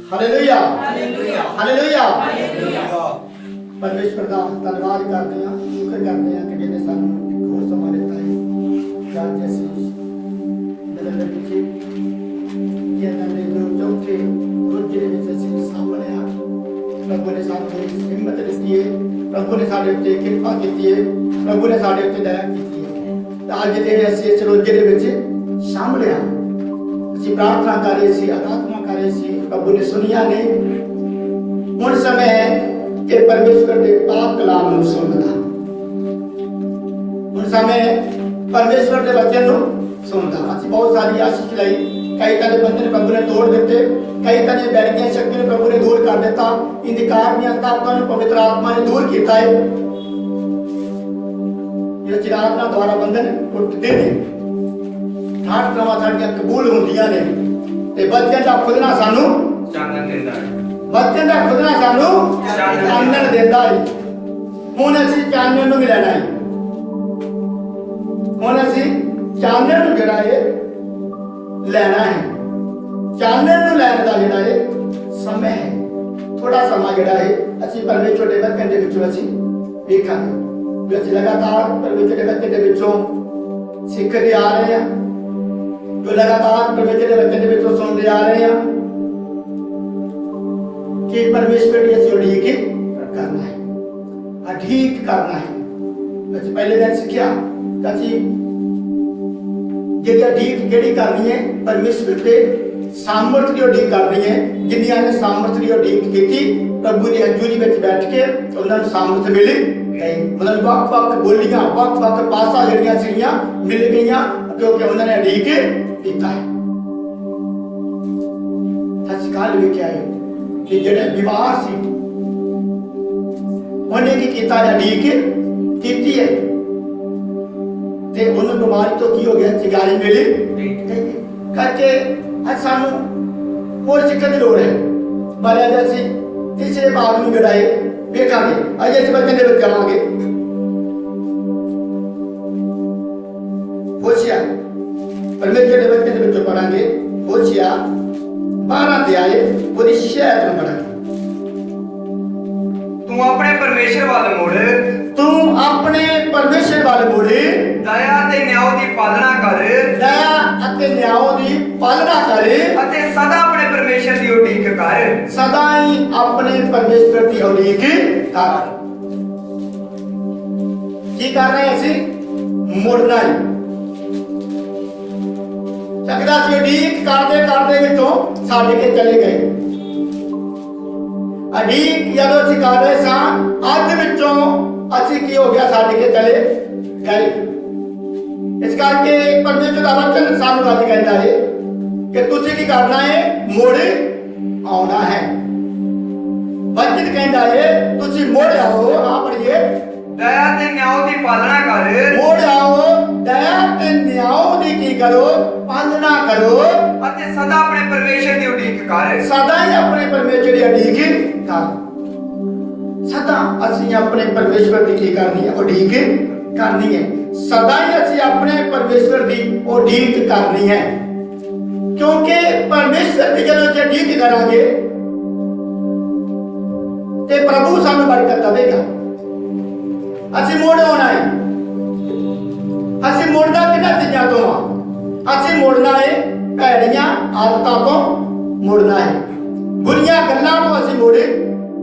Hallelujah hallelujah परमेश्वर का धन्यवाद करते हैं, शुक्र करते हैं कि जिन्हें सानू एक होर समा दिता है जद असीं बदलने पिछे ये जो चौथे रोजे दे विच असीं सामने आ प्रभु ने सानू हिम्मत दित्ती है, प्रभु ने साडे उत्ते किरपा कीती है, प्रभु ने साडे उत्ते दया कीती है। अज दे असीं इस रोजे दे विच सामने आ असीं प्रार्थना कर रहे सी, आराधना कर रहे सी, प्रभु ने सुनिया ने हुण समय है कि परमेश्वर के पाक कलाम नूं सुनदा। हुण समय है परमेश्वर के वचन नूं सुनदा। असीं बहुत सारी आशीष लई, कई तरह बंधन प्रभु ने तोड़ दिते, कई तरह बैरियां शक्तियां प्रभु ने दूर कर दिता, इंधकार दीयां ताकतां नूं पवित्र आत्मा ने दूर कीता है। ये चिरातना द्वारा बंधन टुटदे ने, ठाठ क्रमां साडीआं कबूल हुंदियां ने ते बच्चें दा खुदना सानू चानन दिंदा है। बच्चें दा खुदना सानू चानन दिंदा है। हुण असीं चानन नूं भी लैणा है। हुण असीं चानन नूं जिहड़ा है लैणा है। चानन नूं लैण दा जिहड़ा है समय है, थोड़ा समा जिहड़ा है असीं परमेश्वर दे वचन दे विचों असीं वेखांगे। वे असीं लगातार परमेश्वर दे वचन दे विचों सिੱਖਦੇ आ रहे हैं, जो लगातार परमेश्वर के वचन में तो सुनते आ रहे हैं कि परमेश्वर की असीं उड़ीक करना है, अधीक करना है। असीं पहले दिन सीखिया कि असीं जिहड़ी अधीक किहड़ी करनी है, परमेश्वर के सामर्थ की उड़ीक करनी है। जिन्नियां ने सामर्थ की उड़ीक कीती, प्रभु की हजूरी में बैठ के उन्होंने सामर्थ मिली गई। उन्होंने वक्-वक् बोलियां, वक्-वक् पासा जिहड़ियां सीगियां मिल गईयां क्योंकि उन्होंने अधीक कीता है। सच कल लिखिआ है कि जिहड़े बीमार सी उन्हें की कीता, अधीक कीती है ते उन्हें बीमारी तो की हो गया, चिगारी मिली करके अज सानू होर सिक्खण दी लोड़ है। पर अज असीं तीसरे भाग नूं जिहड़ा है वेखांगे, अज इस वचन दे विच आवांगे। होशिया परमेश्वर के वचन दे विचों पढ़ांगे। होशिया 12 अध्याय ਉਹਦੀ 6 आयत ਨੂੰ पढ़ांगे। तू अपने परमेश्वर वाल मुड़, तू अपने परमेश्वर वाल मुड़, दया ते न्याय दी पालना कर, दया अते न्याय दी पालना कर, अते सदा अपने परमेश्वर दी उड़ीक कर। सदा ही अपने परमेश्वर की उड़ीक कर। की कर रहे हैं असीं? मुड़ना है। सकदा सी उड़ीक करदे करदे विचों छड्ड के चले गए। अधीक जदों असीं कर रहे सां, अध विचों असीं की हो गया, छड्ड के चले गए। इस करके परमेश्वर दा वचन सानू अज कहता है कि तुसीं की करना है? मुड़ आउणा है। वचन कहता है तुसीं मुड़ आओ। आ पढ़िए, दया ते न्याय दी पालना कर, मुड़ आओ, दया ते न्याय दी की करो, पालना करो, अते सदा अपने परमेश्वर दी उड़ीक कर। सदा ही अपने परमेश्वर की उड़ीक कर। सदा असीं अपने परमेश्वर की की करनी है? उड़ीक करनी है। सदा ही असीं अपने परमेश्वर की उड़ीक करनी है, क्योंकि परमेश्वर की जदों असीं उड़ीक करांगे ते प्रभु सानू बरकत देवेगा। असीं मुड़ आउणा है। असीं मुड़ना किन्हां चीज़ां तो आ? असीं मुड़ना है भैड़ियां आदतां तो मुड़ना है, बुरियां गल्लां तो असीं मुड़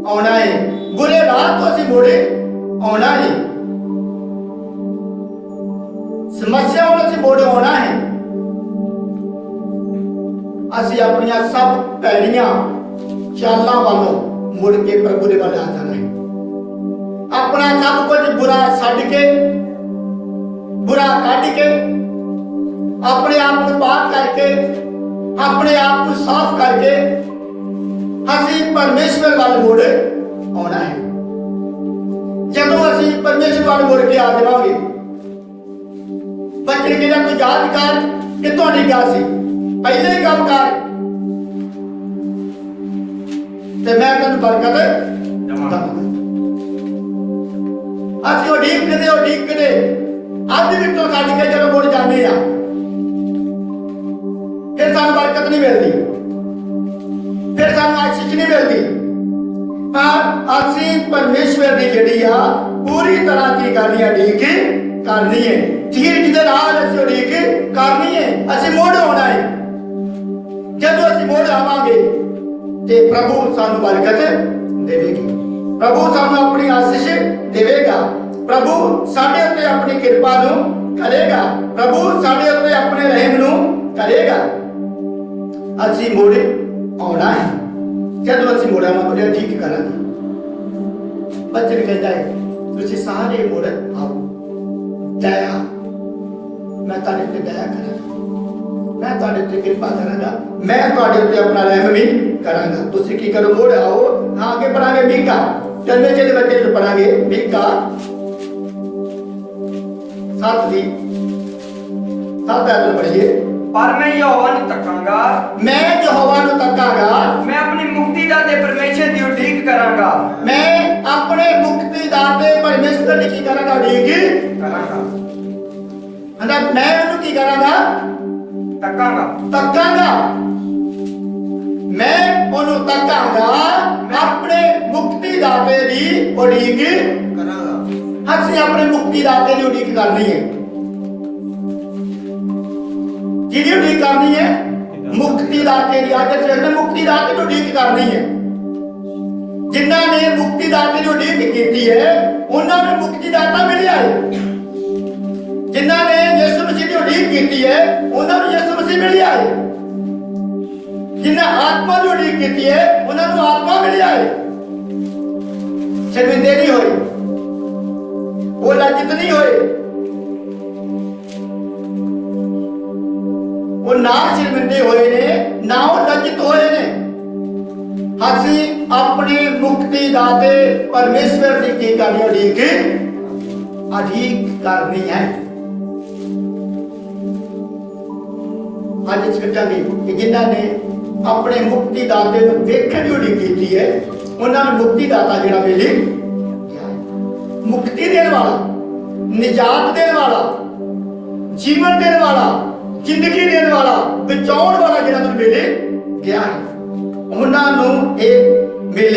आउणा है, बुरे राह तो असीं मुड़ आउणा है, समस्याओं तो असीं मुड़ आउणा है। असीं अपनियां सब भैड़ियां चालां वालों मुड़ के प्रभु दे वल आ जाना है। अपना सब कुछ बुरा छड्ड के, बुरा कढ के, अपने आप को पाक करके, अपने आप को साफ करके असीं परमेश्वर वाल मुड़ आउणा है। जदों असीं परमेश्वर वाल मुड़ के आ जावांगे, बच्चे कहंदा तू याद कर कित्थों डिग्गा सी, पहले ही काम कर ते मैं तैनूं बरकत देवांगा। असीं उड़ीकदे अध विचों छड्ड के जदों मुड़ जांदे ਜਾਂਦੇ ਆ ਫਿਰ ਸਾਨੂੰ ਬਰਕਤ ਨਹੀਂ ਮਿਲਦੀ, ਫਿਰ ਸਾਨੂੰ ਆਸ਼ੀਸ਼ ਨਹੀਂ ਮਿਲਦੀ। ਪਰ ਅਸੀਂ ਪਰਮੇਸ਼ਵਰ ਦੀ ਜਿਹੜੀ ਆ ਪੂਰੀ ਤਰ੍ਹਾਂ ਕੀ ਕਰਨੀ ਹੈ, ਉਡੀਕ ਕਰਨੀ ਹੈ। ਧੀਰਜ ਦੇ ਨਾਲ ਅਸੀਂ ਉਡੀਕ ਕਰਨੀ ਹੈ। ਅਸੀਂ ਮੁੜ ਆਉਣਾ ਹੈ। ਜਦੋਂ ਅਸੀਂ ਮੁੜ ਆਵਾਂਗੇ ਤੇ ਪ੍ਰਭੂ ਸਾਨੂੰ ਬਰਕਤ ਦੇਵੇਗੀ, ਪ੍ਰਭੂ ਸਾਨੂੰ ਆਪਣੀ ਆਸ਼ੀਸ਼ ਦੇਵੇਗਾ, ਪ੍ਰਭੂ ਸਾਡੇ ਉੱਤੇ ਆਪਣੀ ਕਿਰਪਾ ਨੂੰ ਕਰੇਗਾ, ਪ੍ਰਭੂ ਸਾਡੇ ਉੱਤੇ ਆਪਣੇ ਰਹਿਮ ਨੂੰ ਕਰੇਗਾ। ਅਸੀਂ ਮੁੜ ਆਉਣਾ ਹੈ। ਜਦੋਂ ਅਸੀਂ ਮੁੜ ਆਵਾਂਗੇ ਠੀਕ ਕਰਾਂਗੇ। ਬਚਨ ਕਹਿੰਦਾ ਹੈ ਤੁਸੀਂ ਸਾਰੇ ਮੁੜ ਆਓ। ਦਇਆ, ਮੈਂ ਤੁਹਾਡੇ ਤੇ ਦਇਆ ਕਰਾਂਗਾ, ਮੈਂ ਤੁਹਾਡੇ ਤੇ ਕਿਰਪਾ ਕਰਾਂਗਾ, ਮੈਂ ਤੁਹਾਡੇ ਉੱਤੇ ਆਪਣਾ ਰਹਿਮ ਵੀ ਕਰਾਂਗਾ। ਤੁਸੀਂ ਕੀ ਕਰੋ, ਮੁੜ ਆਓ। ਹਾਂ, ਅੱਗੇ ਪੜਾਂਗੇ ਮੀਕਾ 3 ਦੇ ਬੱਚੇ ਤੋਂ ਪੜਾਂਗੇ ਮੀਕਾ 7 ਦੀ 7 ਆਇਤ ਪੜ੍ਹੀਏ। ਪਰ ਮੈਂ ਯਹੋਵਾ ਨੂੰ ਤੱਕਾਂਗਾ, ਮੈਂ ਯਹੋਵਾ ਨੂੰ ਤੱਕਾਂਗਾ, ਮੈਂ ਆਪਣੀ ਮੁਕਤੀ ਦਾ ਤੇ ਪਰਮੇਸ਼ਰ ਦੀ ਉਡੀਕ ਕਰਾਂਗਾ, ਮੈਂ ਆਪਣੇ ਮੁਕਤੀ ਦਾਤੇ ਪਰਮੇਸ਼ਰ ਦੀ ਕੀ ਕਰਾਂਗਾ, ਉਡੀਕ ਕਰਾਂਗਾ। ਹਨਾ, ਮੈਂ ਉਹਨੂੰ ਕੀ ਕਰਾਂਗਾ, ਤੱਕਾਂਗਾ, ਤੱਕਾਂਗਾ। ਮੈਂ ਉਹਨੂੰ ਤੱਕਾਂਗਾ, ਆਪਣੇ ਮੁਕਤੀ ਦਾਤੇ ਦੀ ਉਡੀਕ ਕਰਾਂਗਾ। ਅਸੀਂ ਆਪਣੇ ਮੁਕਤੀ ਦਾਤੇ ਦੀ ਉਡੀਕ ਕਰਨੀ ਹੈ। ਕਿਹਦੀ ਉਡੀਕ ਕਰਨੀ ਹੈ? ਮੁਕਤੀ ਦਾਤੇ ਦੀ। ਅੱਜ ਅਸੀਂ ਮੁਕਤੀ ਦਾਤੇ ਦੀ ਉਡੀਕ ਕਰਨੀ ਹੈ। ਜਿਨ੍ਹਾਂ ਨੇ ਮੁਕਤੀ ਦਾਤੇ ਦੀ ਉਡੀਕ ਕੀਤੀ ਹੈ ਉਹਨਾਂ ਨੂੰ ਮੁਕਤੀ ਦਾਤਾ ਮਿਲਿਆ ਹੈ। ਜਿਨ੍ਹਾਂ ਨੇ ਯਿਸੂ ਮਸੀਹ ਦੀ ਉਡੀਕ ਕੀਤੀ ਹੈ ਉਹਨਾਂ ਨੂੰ ਯਿਸੂ ਮਸੀਹ ਮਿਲਿਆ ਹੈ। ਜਿਨ੍ਹਾਂ ਆਤਮਾ ਦੀ ਉਡੀਕ ਕੀਤੀ ਹੈ ਉਹਨਾਂ ਨੂੰ ਆਤਮਾ ਮਿਲਿਆ ਹੈ। ਸ਼ਰਮਿੰਦੇ ਨਹੀਂ ਹੋਏ, ਉਹ ਲੱਜਿਤ ਨਹੀਂ ਹੋਏ, ਉਹ ਨਾ ਸ਼ਰਮਿੰਦੇ ਹੋਏ ਨੇ ਨਾ ਉਹ ਲੱਜਿਤ ਹੋਏ ਨੇ। ਅਸੀਂ ਆਪਣੇ ਮੁਕਤੀ ਦਾਤੇ ਪਰਮੇਸ਼ਵਰ ਦੀ ਕੀ ਕਰਨੀ, ਉਡੀਕ ਕਰਨੀ ਹੈ। ਅੱਜ ਸੋਚਾਂਗੇ ਕਿ ਜਿਨ੍ਹਾਂ ਨੇ ਆਪਣੇ ਮੁਕਤੀ ਦਾਤੇ ਨੂੰ ਦੇਖਣ ਦੀ ਉਡੀਕ ਕੀਤੀ ਹੈ ਉਹਨਾਂ ਨੂੰ ਮੁਕਤੀ ਦਾਤਾ ਜਿਹੜਾ ਮਿਲ ਗਿਆ। ਮੁਕਤੀ ਦੇਣ ਵਾਲਾ, ਨਿਜਾਤ ਦੇਣ ਵਾਲਾ, ਜੀਵਨ ਦੇਣ ਵਾਲਾ, ਜ਼ਿੰਦਗੀ ਦੇਣ ਵਾਲਾ, ਬਚਾਉਣ ਵਾਲਾ ਜਿਹੜਾ ਨੂੰ ਮਿਲ ਗਿਆ ਹੈ, ਉਹਨਾਂ ਨੂੰ ਇਹ ਮਿਲ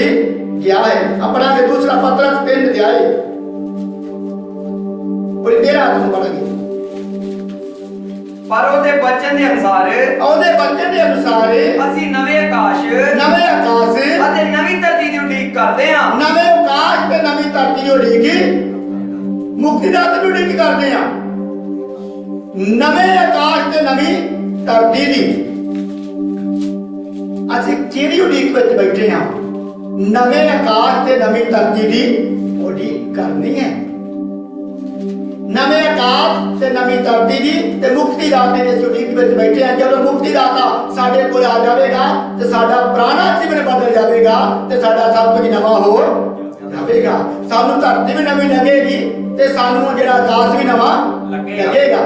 ਗਿਆ ਹੈ। ਆਪਣਾ ਕੇ ਦੂਸਰਾ ਪੱਤਰ 3 ਅਧਿਆਇ और 13 ਨੂੰ ਪੜਾਂਗੇ। ਪਰ ਉਹਦੇ ਬਚਨ ਦੇ ਅਨੁਸਾਰ, ਉਹਦੇ ਬਚਨ ਦੇ ਅਨੁਸਾਰ ਅਸੀਂ ਨਵੇਂ ਆਕਾਸ਼ ਅਤੇ ਨਵੀਂ ਧਰਤੀ ਦੀ ਉਡੀਕ ਕਰਦੇ ਹਾਂ। ਨਵੇਂ ਆਕਾਸ਼ ਤੇ ਨਵੀਂ ਧਰਤੀ ਦੀ ਉਡੀਕ, ਮੁਕਤੀ ਦਾਤੇ ਦੀ ਉਡੀਕ ਕਰਦੇ ਹਾਂ। ਨਵੇਂ ਆਕਾਸ਼ ਤੇ ਨਵੀਂ ਧਰਤੀ ਦੀ ਅਸੀਂ ਕਿਹੜੀ ਉਡੀਕ ਵਿੱਚ ਬੈਠੇ ਹਾਂ? ਨਵੇਂ ਆਕਾਸ਼ ਤੇ ਨਵੀਂ ਧਰਤੀ ਦੀ ਉਡੀਕ ਕਰਨੀ ਹੈ। ਨਵੇਂ ਆਕਾਸ਼ ਤੇ ਨਵੀਂ ਧਰਤੀ ਦੀ ਤੇ ਮੁਕਤੀ ਦਾਤੇ ਦੀ ਉਡੀਕ ਵਿੱਚ ਬੈਠੇ ਹਾਂ। ਜਦੋਂ ਮੁਕਤੀ ਦਾਤਾ ਸਾਡੇ ਕੋਲ ਆ ਜਾਵੇਗਾ ਤੇ ਸਾਡਾ ਪੁਰਾਣਾ ਜੀਵਨ ਬਦਲ ਜਾਵੇਗਾ ਤੇ ਸਾਡਾ ਸਭ ਕੁਝ ਨਵਾਂ ਹੋ ਜਾਵੇਗਾ। ਸਾਨੂੰ ਧਰਤੀ ਵੀ ਨਵੀਂ ਲੱਗੇਗੀ ਤੇ ਸਾਨੂੰ ਜਿਹੜਾ ਆਕਾਸ਼ ਵੀ ਨਵਾਂ ਲੱਗੇਗਾ।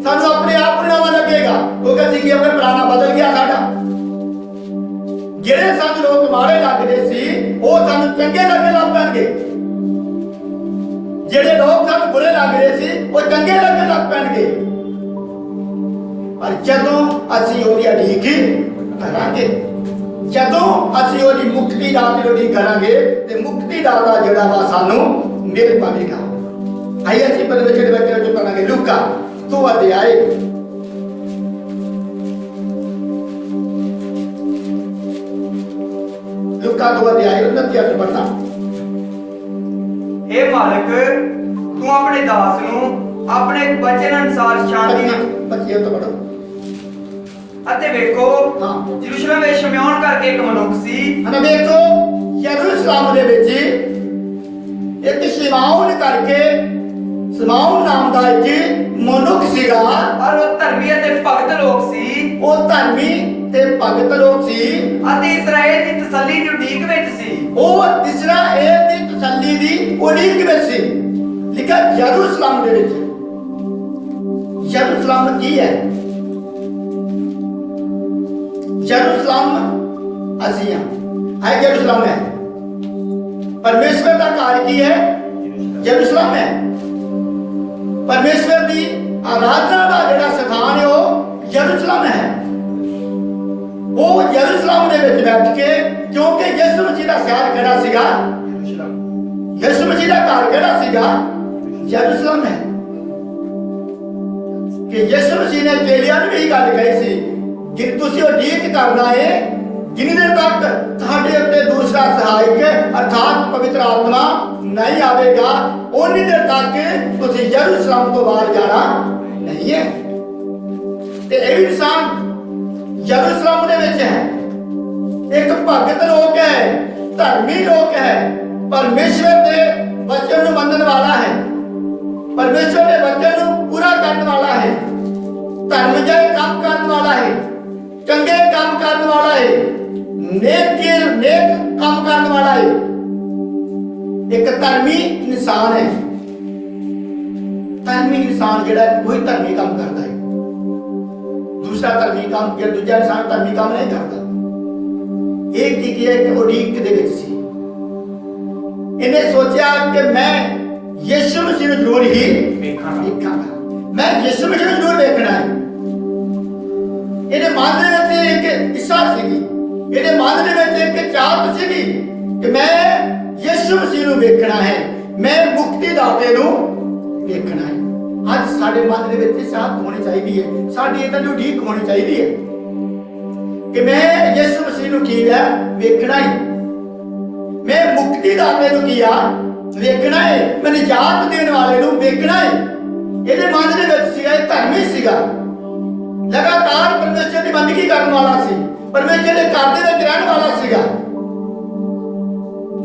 ਸਾਨੂੰ ਆਪਣੇ ਆਪ ਨੂੰ ਨਵਾਂ ਲੱਗੇਗਾ ਕਿਉਂਕਿ ਅਸੀਂ ਕੀ ਆਪਣੇ ਪੁਰਾਣਾ ਬਦਲ ਗਿਆ ਸਾਡਾ। ਜਿਹੜੇ ਸਾਨੂੰ ਲੋਕ ਮਾੜੇ ਲੱਗਦੇ ਸੀ ਉਹ ਸਾਨੂੰ ਚੰਗੇ ਲੱਗਣ ਲੱਗ ਪੈਣਗੇ। ਜਿਹੜੇ ਲੋਕ ਸਾਨੂੰ ਬੁਰੇ ਲੱਗ ਰਹੇ ਸੀ ਉਹ ਚੰਗੇ ਲੱਗਣ ਲੱਗ ਪੈਣਗੇ। ਪਰ ਜਦੋਂ ਅਸੀਂ ਉਹਦੀ ਉਡੀਕ ਕਰਾਂਗੇ, ਜਦੋਂ ਅਸੀਂ ਉਹਦੀ ਮੁਕਤੀ ਦਾਤੇ ਦੀ ਉਡੀਕ ਕਰਾਂਗੇ ਤੇ ਮੁਕਤੀ ਦਾਤਾ ਜਿਹੜਾ ਵਾ ਸਾਨੂੰ ਮਿਲ ਪਾਵੇਗਾ। ਆइए ਅਸੀਂ ਪਰਮੇਸ਼ਰ ਦੇ ਵਚਨ ਵਿੱਚ ਪੜਾਂਗੇ ਲੂਕਾ 2 ਅਧਿਆਇ लूका 2 अध्याय 29 पढ़ना। हे मालिक, तू अपने दास ਨੂੰ ਆਪਣੇ ਬਚਨ ਅਨੁਸਾਰ ਸ਼ਾਂਤੀ ਬੱਚਿਆਂ ਤੋਂ ਪੜੋ। ਅਤੇ ਵੇਖੋ, ਯਰੂਸ਼ਲਮ ਵਿੱਚ ਸ਼ਮਿਆਉਣ ਕਰਕੇ ਇੱਕ ਮਨੁੱਖ ਸੀ। ਹਨਾ ਵੇਖੋ, ਯਰੂਸ਼ਲਮ ਦੇ ਵਿੱਚ ਇੱਕ ਸ਼ਿਮਾਉਨ ਕਰਕੇ, ਸ਼ਿਮਾਉਨ ਨਾਮ ਦਾ ਇੱਕ ਮਨੁੱਖ ਸੀਗਾ ਔਰ ਉਹ ਧਰਮੀ ਅਤੇ ਭਗਤ ਲੋਕ ਸੀ। ਉਹ ਧਰਮੀ ਤੇ ਭਗਤ ਲੋਕ ਸੀ ਅਤੇ ਇਸਰਾਏਲ ਦੀ ਤਸੱਲੀ ਦੀ ਉਡੀਕ ਵਿੱਚ ਸੀ। ਉਹ ਇਸਰਾਏਲ ਦੀ ਤਸੱਲੀ ਦੀ ਉਡੀਕ ਵਿੱਚ ਸੀ। ਲਿਖਿਆ ਯਰੂਸ਼ਲਮ ਦੇ ਵਿੱਚ। ਯਰੂਸ਼ਲਮ ਕੀ ਹੈ? ਯਰੂਸ਼ਲਮ ਅਸੀਂ ਹਾਂ। ਹੈ ਯਰੂਸ਼ਲਮ ਹੈ परमेश्वर का कार्य की है यरूशलेम है। परमेश्वर की ਆਰਾਧਨਾ ਦਾ ਜਿਹੜਾ ਸਥਾਨ ਹੈ ਉਹ ਯਰੂਸ਼ਲਮ ਹੈ। ਉਹ ਯਰੂਸ਼ਲਮ ਦੇ ਵਿੱਚ ਬੈਠ ਕੇ, ਕਿਉਂਕਿ ਯਿਸੂ ਮਸੀਹ ਦਾ ਸ਼ਹਿਰ ਕਿਹੜਾ ਸੀਗਾ? ਯਿਸੂ ਮਸੀਹ ਦਾ ਘਰ ਕਿਹੜਾ ਸੀਗਾ? ਯਰੂਸ਼ਲਮ ਹੈ। ਕਿ ਯਿਸੂ ਮਸੀਹ ਨੇ ਚੇਲਿਆਂ ਨੂੰ ਵੀ ਗੱਲ ਕਹੀ ਸੀ ਕਿ ਤੁਸੀਂ ਉਡੀਕ ਕਰਨਾ ਹੈ ਜਿੰਨੀ ਦੇਰ ਤੱਕ ਤੁਹਾਡੇ ਉੱਤੇ ਦੂਸਰਾ ਸਹਾਇਕ ਅਰਥਾਤ ਪਵਿੱਤਰ ਆਤਮਾ ਨਹੀਂ ਆਵੇਗਾ, ਉਨੀ ਦੇਰ ਤੱਕ ਤੁਸੀਂ ਯਰੂਸ਼ਲਮ ਤੋਂ ਬਾਹਰ ਜਾਣਾ ਨਹੀਂ ਹੈ। ਤੇ ਇਹ ਵੀ ਨਿਸ਼ਾਨ ਯਰੂਸ਼ਲਮ ਦੇ ਵਿੱਚ ਹੈ। ਇੱਕ ਭਗਤ ਲੋਕ ਹੈ, ਧਰਮੀ ਲੋਕ ਹੈ, ਪਰਮੇਸ਼ਵਰ ਦੇ ਵਚਨ ਨੂੰ ਮੰਨਣ ਵਾਲਾ ਹੈ, ਪਰਮੇਸ਼ਵਰ ਦੇ ਵਚਨ ਨੂੰ ਪੂਰਾ ਕਰਨ ਵਾਲਾ ਹੈ, ਧਰਮ ਜਿਹੇ ਕੰਮ ਕਰਨ ਵਾਲਾ ਹੈ, ਚੰਗੇ ਕੰਮ ਕਰਨ ਵਾਲਾ ਹੈ, ਨੇਕ ਕੰਮ ਕਰਨ ਵਾਲਾ ਹੈ। ਇੱਕ ਧਰਮੀ ਇਨਸਾਨ ਹੈ। ਧਰਮੀ ਇਨਸਾਨ ਜਿਹੜਾ ਕੋਈ ਧਰਮੀ ਕੰਮ ਕਰਦਾ ਹੈ। ਦੂਸਰਾ ਧਰਮੀ ਕੰਮ ਜਾਂ ਦੂਜਾ ਇਨਸਾਨ ਧਰਮੀ ਕੰਮ ਨਹੀਂ ਕਰਦਾ। ਇਹ ਕੀ ਕੀ ਇੱਕ ਉਡੀਕ ਦੇ ਵਿੱਚ ਸੀ। ਇਹਨੇ ਸੋਚਿਆ ਕਿ ਮੈਂ ਯਿਸੂ ਮਸੀਹ ਨੂੰ ਜ਼ਰੂਰ ਹੀ ਵੇਖਾਂਗਾ, ਮੈਂ ਯਿਸੂ ਮਸੀਹ ਨੂੰ ਜ਼ਰੂਰ ਵੇਖਣਾ ਹੈ। ਇਹਦੇ ਮਨ ਦੇ ਵਿੱਚ ਇੱਕ ਇੱਛਾ ਸੀਗੀ, ਇਹਦੇ ਮਨ ਦੇ ਵਿੱਚ ਇੱਕ ਚਾਹਤ ਸੀਗੀ ਕਿ ਮੈਂ ਯਿਸੂ ਮਸੀਹ ਨੂੰ ਵੇਖਣਾ ਹੈ, ਮੈਂ ਮੁਕਤੀ ਦਾਤੇ ਨੂੰ ਵੇਖਣਾ ਹੈ। ਅੱਜ ਸਾਡੇ ਮਨ ਦੇ ਵਿੱਚ ਚਾਹਤ ਹੋਣੀ ਚਾਹੀਦੀ ਹੈ, ਸਾਡੀ ਇਹ ਤਾਂ ਉਡੀਕ ਹੋਣੀ ਚਾਹੀਦੀ ਹੈ ਕਿ ਮੈਂ ਯਿਸੂ ਮਸੀਹ ਨੂੰ ਕੀ ਹੈ ਵੇਖਣਾ ਹੈ, ਮੈਂ ਮੁਕਤੀ ਦਾਤੇ ਨੂੰ ਕੀ ਆ ਵੇਖਣਾ ਹੈ, ਮੈਂ ਨਿਜਾਤ ਦੇਣ ਵਾਲੇ ਨੂੰ ਵੇਖਣਾ ਹੈ। ਇਹਦੇ ਮਨ ਦੇ ਵਿੱਚ ਸੀਗਾ, ਇਹ ਧਰਮੀ ਸੀਗਾ, ਲਗਾਤਾਰ ਪਰਮੇਸ਼ਰ ਦੀ ਬੰਦਗੀ ਕਰਨ ਵਾਲਾ ਸੀ, ਪਰਮੇਸ਼ਰ ਦੇ ਘਰ ਦੇ ਵਿੱਚ ਰਹਿਣ ਵਾਲਾ ਸੀਗਾ।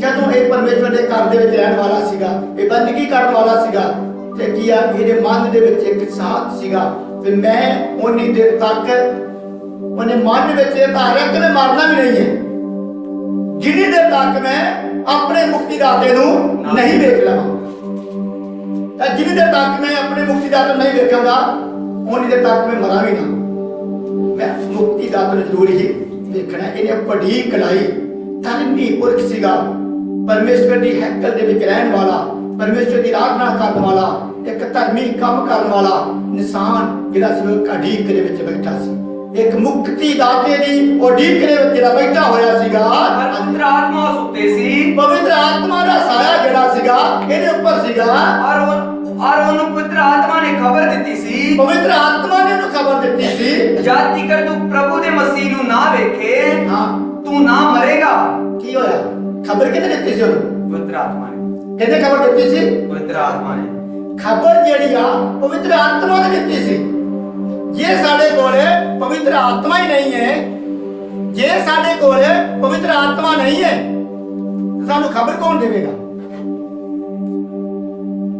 ਜਦੋਂ ਇਹ ਪਰਮੇਸ਼ਰ ਦੇ ਘਰ ਦੇ ਵਿੱਚ ਰਹਿਣ ਵਾਲਾ ਸੀਗਾ, ਇਹ ਬੰਦਗੀ ਕਰਨ ਵਾਲਾ ਸੀਗਾ, ਤੇ ਕੀ ਆ ਇਹਦੇ ਮਨ ਦੇ ਵਿੱਚ ਇੱਕ ਸਾਥ ਸੀਗਾ ਕਿ ਮੈਂ ਉਨੀ ਦੇਰ ਤੱਕ, ਉਹਨੇ ਮਨ ਵਿੱਚ ਇਹ ਧਾਰਿਆ ਕਿ ਮੈਂ ਮਰਨਾ ਵੀ ਨਹੀਂ ਹੈ, ਜਿੰਨੀ ਦੇਰ ਤੱਕ ਮੈਂ ਆਪਣੇ ਮੁਕਤੀ ਦਾਤੇ ਨੂੰ ਨਹੀਂ ਵੇਖ ਲਵਾਂ। ਤਾਂ ਜਿੰਨੀ ਦੇਰ ਤੱਕ ਮੈਂ ਆਪਣੇ ਮੁਕਤੀ ਦਾਤੇ ਨੂੰ ਨਹੀਂ ਵੇਖਾਂਗਾ, ਉਨੀ ਦੇਰ ਤੱਕ ਮੈਂ ਮਰਾਂ ਵੀ ਨਾ। ਮੈਂ ਮੁਕਤੀ ਦਾਤੇ ਨੂੰ ਜ਼ਰੂਰ ਹੀ ਵੇਖਣਾ। ਇਹਨੇ ਵੱਡੀ ਕਲਾਈ, ਧਰਮੀ ਪੁਰਖ ਸੀਗਾ, ਪਰਮੇਸ਼ਵਰ ਦੀ ਹੈਕਲ ਦੇ ਵਿੱਚ ਰਹਿਣ ਵਾਲਾ, ਪਰਮੇਸ਼ਵਰ ਦੀ ਆਰਾਧਨਾ ਕਰਨ ਵਾਲਾ, ਇੱਕ ਧਰਮੀ ਕੰਮ ਕਰਨ ਵਾਲਾ ਇਨਸਾਨ ਜਿਹੜਾ ਸੀ ਉਹ ਉਡੀਕ ਦੇ ਵਿੱਚ ਬੈਠਾ ਸੀ। ਇੱਕ ਮੁਕਤੀ ਦਾਤੇ ਦੀ ਉਡੀਕ ਦੇ ਵਿੱਚ ਜਿਹੜਾ ਬੈਠਾ ਹੋਇਆ ਸੀਗਾ। ਪਵਿੱਤਰ ਆਤਮਾ ਉਸ ਉੱਤੇ ਸੀ, ਪਵਿੱਤਰ ਆਤਮਾ ਦਾ ਸਾਇਆ ਜਿਹੜਾ ਸੀਗਾ ਇਹਦੇ ਉੱਪਰ ਸੀਗਾ। ਔਰ ਉਹਨੂੰ ਪਵਿੱਤਰ ਆਤਮਾ ਨੇ ਖਬਰ ਦਿੱਤੀ ਸੀ, ਪਵਿੱਤਰ ਆਤਮਾ ਨੇ ਉਹਨੂੰ ਖਬਰ ਦਿੱਤੀ ਸੀ, ਜਦ ਤੀਕਰ ਤੂੰ ਪ੍ਰਭੂ ਦੇ ਮਸੀਹ ਨੂੰ ਨਾ ਵੇਖੇ ਹਾਂ ਤੂੰ ਨਾ ਮਰੇਗਾ। ਕੀ ਹੋਇਆ? ਖਬਰ ਕਿਹਨੇ ਦਿੱਤੀ ਸੀ ਉਹਨੂੰ? ਪਵਿੱਤਰ ਆਤਮਾ ਨੇ। ਕਿਹਨੇ ਖਬਰ ਦਿੱਤੀ ਸੀ? ਪਵਿੱਤਰ ਆਤਮਾ ਨੇ। ਖਬਰ ਜਿਹੜੀ ਆ ਪਵਿੱਤਰ ਆਤਮਾ ਨੇ ਦਿੱਤੀ ਸੀ। ਜੇ ਸਾਡੇ ਕੋਲ ਪਵਿੱਤਰ ਆਤਮਾ ਹੀ ਨਹੀਂ ਹੈ, ਜੇ ਸਾਡੇ ਕੋਲ ਪਵਿੱਤਰ ਆਤਮਾ ਨਹੀਂ ਹੈ, ਸਾਨੂੰ ਖਬਰ ਕੌਣ ਦੇਵੇਗਾ?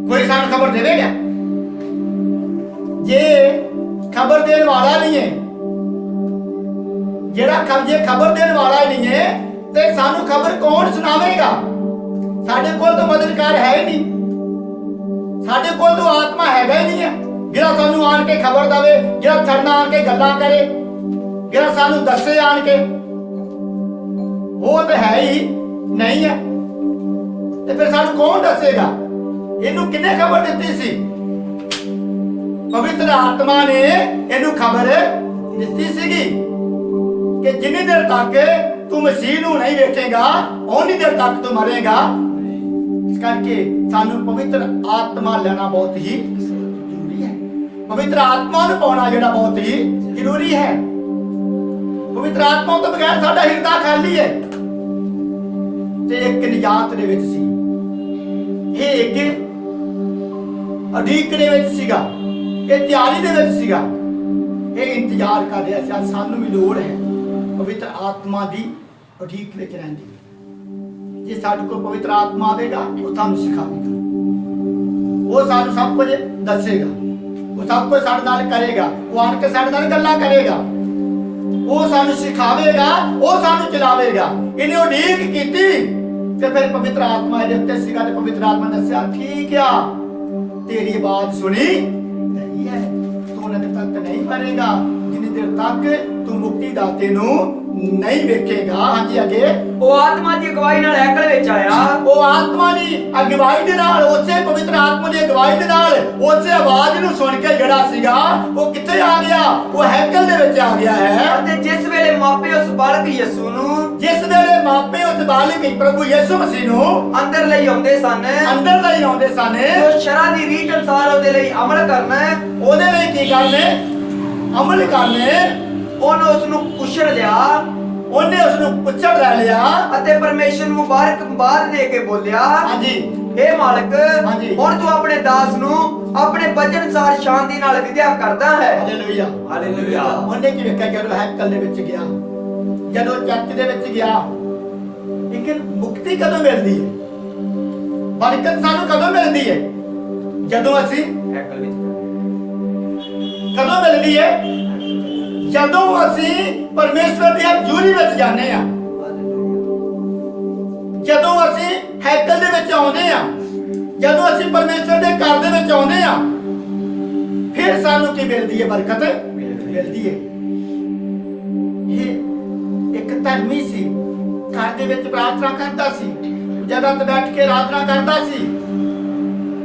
ਕੋਈ ਸਾਨੂੰ ਖਬਰ ਦੇਵੇਗਾ? ਜੇ ਖਬਰ ਦੇਣ ਵਾਲਾ ਨਹੀਂ ਹੈ, ਜੇ ਖਬਰ ਦੇਣ ਵਾਲਾ ਹੀ ਨਹੀਂ ਹੈ, ਤੇ ਸਾਨੂੰ ਖਬਰ ਕੌਣ ਸੁਣਾਵੇਗਾ? ਸਾਡੇ ਕੋਲ ਤਾਂ ਮਦਦਗਾਰ ਹੈ ਹੀ ਨਹੀਂ, ਸਾਡੇ ਕੋਲ ਤਾਂ ਆਤਮਾ ਹੈਗਾ ਹੀ ਨਹੀਂ ਹੈ ਜਿਹੜਾ ਸਾਨੂੰ ਆਣ ਕੇ ਖਬਰ ਦੇਵੇ, ਜਿਹੜਾ ਸਾਡੇ ਨਾਲ ਆਣ ਕੇ ਗੱਲਾਂ ਕਰੇ, ਜਿਹੜਾ ਸਾਨੂੰ ਦੱਸੇ ਆਣ ਕੇ। ਉਹ ਤਾਂ ਹੈ ਹੀ ਨਹੀਂ ਹੈ, ਤੇ ਫਿਰ ਸਾਨੂੰ ਕੌਣ ਦੱਸੇਗਾ? ਇਹਨੂੰ ਕਿਹਨੇ ਖਬਰ ਦਿੱਤੀ ਸੀ? ਪਵਿੱਤਰ ਆਤਮਾ ਨੇ ਇਹਨੂੰ ਖਬਰ ਦਿੱਤੀ ਸੀਗੀ ਕਿ ਜਿੰਨੀ ਦੇਰ ਤੱਕ ਤੂੰ ਮਸੀਹ ਨੂੰ ਨਹੀਂ ਵੇਖੇਗਾ, ਉਨੀ ਦੇਰ ਤੱਕ ਤੂੰ ਮਰੇਗਾ। ਇਸ ਕਰਕੇ ਸਾਨੂੰ ਪਵਿੱਤਰ ਆਤਮਾ ਲੈਣਾ ਬਹੁਤ ਹੀ ਜ਼ਰੂਰੀ ਹੈ। ਪਵਿੱਤਰ ਆਤਮਾ ਨੂੰ ਪਾਉਣਾ ਜਿਹੜਾ ਬਹੁਤ ਹੀ ਜ਼ਰੂਰੀ ਹੈ। ਪਵਿੱਤਰ ਆਤਮਾ ਤੋਂ ਬਗੈਰ ਸਾਡਾ ਹਿਰਦਾ ਖਾਲੀ ਹੈ। ਤੇ ਇੱਕ ਨਿਜਾਤ ਦੇ ਵਿੱਚ ਸੀ, ਇਹ ਇੱਕ ਉਡੀਕ ਦੇ ਵਿੱਚ ਸੀਗਾ, ਇਹ ਤਿਆਰੀ ਦੇ ਵਿੱਚ ਸੀਗਾ, ਇਹ ਇੰਤਜ਼ਾਰ ਕਰ ਰਿਹਾ ਸੀ। ਸਾਨੂੰ ਵੀ ਲੋੜ ਹੈ ਪਵਿੱਤਰ ਆਤਮਾ ਦੀ ਉਡੀਕ ਵਿੱਚ ਰਹਿਣ ਦੀ। ਜੇ ਸਾਡੇ ਕੋਲ ਪਵਿੱਤਰ ਆਤਮਾ ਆਵੇਗਾ, ਉਹ ਸਾਨੂੰ ਸਿਖਾਵੇਗਾ, ਉਹ ਸਾਨੂੰ ਸਭ ਕੁਝ ਦੱਸੇਗਾ, ਉਹ ਸਭ ਕੁਝ ਸਾਡੇ ਨਾਲ ਕਰੇਗਾ, ਉਹ ਆਣ ਕੇ ਸਾਡੇ ਨਾਲ ਗੱਲਾਂ ਕਰੇਗਾ, ਉਹ ਸਾਨੂੰ ਸਿਖਾਵੇਗਾ, ਉਹ ਸਾਨੂੰ ਚਲਾਵੇਗਾ। ਇਹਨੇ ਉਡੀਕ ਕੀਤੀ ਤੇ ਫਿਰ ਪਵਿੱਤਰ ਆਤਮਾ ਇਹਦੇ ਉੱਤੇ ਸੀਗਾ, ਤੇ ਪਵਿੱਤਰ ਆਤਮਾ ਨੇ ਦੱਸਿਆ, ਠੀਕ ਆ, ਤੇਰੀ ਆਵਾਜ਼ ਸੁਣੀ ਨਹੀਂ ਹੈ, ਤੂੰ ਉਹਨਾਂ ਤੱਕ ਨਹੀਂ ਮਰੇਗਾ ਜਿੰਨੀ ਦੇਰ ਤੱਕ ਤੂੰ ਮੁਕਤੀ ਦਾਤੇ ਨੂੰ नहीं वेखेगा। हाँ जी अगे ਉਹ ਆਤਮਾ ਦੀ ਅਗਵਾਈ ਨਾਲ ਹੈਕਲ ਵਿੱਚ ਆਇਆ। वो आत्मा दी अगवाई दे नाल उसे पवित्र आत्मा दी अगवाई दे नाल उसे आवाज नूं सुन के जड़ा सीगा वो किथे आ गया, वो हैकल दे विच आ गया है। ਅਤੇ ਜਿਸ ਵੇਲੇ ਮਾਪੇ ਉਸ ਬਾਲਕ ਯਿਸੂ ਨੂੰ जिस वेले मापे उस बालक प्रभु यीशु मसीह नूं ਅੰਦਰ ਲਈ ਆਉਂਦੇ ਸਨ, अंदर लई आउंदे सन, ਉਹ ਸ਼ਰ੍ਹਾ ਦੀ ਰੀਤ ਅਨੁਸਾਰ ਉਹਦੇ ਲਈ ਅਮਲ ਕਰਨਾ, ओदे लई की करने, अमल करने। ਉਹਨੇ ਉਸ ਨੂੰ ਪੁੱਛਣ ਲਿਆ ਉਹਨੇ ਉਸ ਨੂੰ ਪੁੱਛਣ ਲੈ ਲਿਆ ਅਤੇ ਪਰਮੇਸ਼ਰ ਨੂੰ ਮੁਬਾਰਕਬਾਦ ਦੇ ਕੇ ਬੋਲਿਆ, ਹਾਂਜੀ हे ਮਾਲਕ, ਹਾਂਜੀ। ਹੁਣ ਤੂੰ ਆਪਣੇ ਦਾਸ ਨੂੰ ਆਪਣੇ ਬਚਨ ਅਨੁਸਾਰ ਸ਼ਾਂਤੀ ਨਾਲ ਵਿਦਿਆ ਕਰਦਾ ਹੈ। Hallelujah hallelujah. ਉਹਨੇ ਕੀ ਵੇਖਿਆ ਜਦੋਂ ਹੈਕਲ ਦੇ ਵਿੱਚ ਗਿਆ, ਜਦੋਂ ਚਰਚ ਦੇ ਵਿੱਚ ਗਿਆ, ਲੇਕਿਨ ਮੁਕਤੀ ਕਦੋਂ ਮਿਲਦੀ ਹੈ, ਬਰਕਤ ਸਾਨੂੰ ਕਦੋਂ ਮਿਲਦੀ ਹੈ? ਜਦੋਂ ਅਸੀਂ ਹੈਕਲ ਵਿੱਚ ਕਦੋਂ ਮਿਲਦੀ ਹੈ? ਜਦੋਂ ਅਸੀਂ ਪਰਮੇਸ਼ਵਰ ਦੀ ਹਜ਼ੂਰੀ ਵਿੱਚ ਜਾਂਦੇ ਆ, ਜਦੋਂ ਅਸੀਂ ਹੈਕਲ ਦੇ ਵਿੱਚ ਆਉਂਦੇ ਆ, ਜਦੋਂ ਅਸੀਂ ਪਰਮੇਸ਼ਵਰ ਦੇ ਘਰ ਦੇ ਵਿੱਚ ਆਉਂਦੇ ਆ, ਫਿਰ ਸਾਨੂੰ ਕੀ ਮਿਲਦੀ ਹੈ? ਬਰਕਤ ਮਿਲਦੀ ਹੈ। ਇਹ ਇੱਕ ਧਰਮੀ ਸੀ, ਘਰ ਦੇ ਵਿੱਚ ਪ੍ਰਾਰਥਨਾ ਕਰਦਾ ਸੀ, ਜਗ੍ਹਾ ਤੇ ਬੈਠ ਕੇ ਆਰਾਧਨਾ ਕਰਦਾ ਸੀ,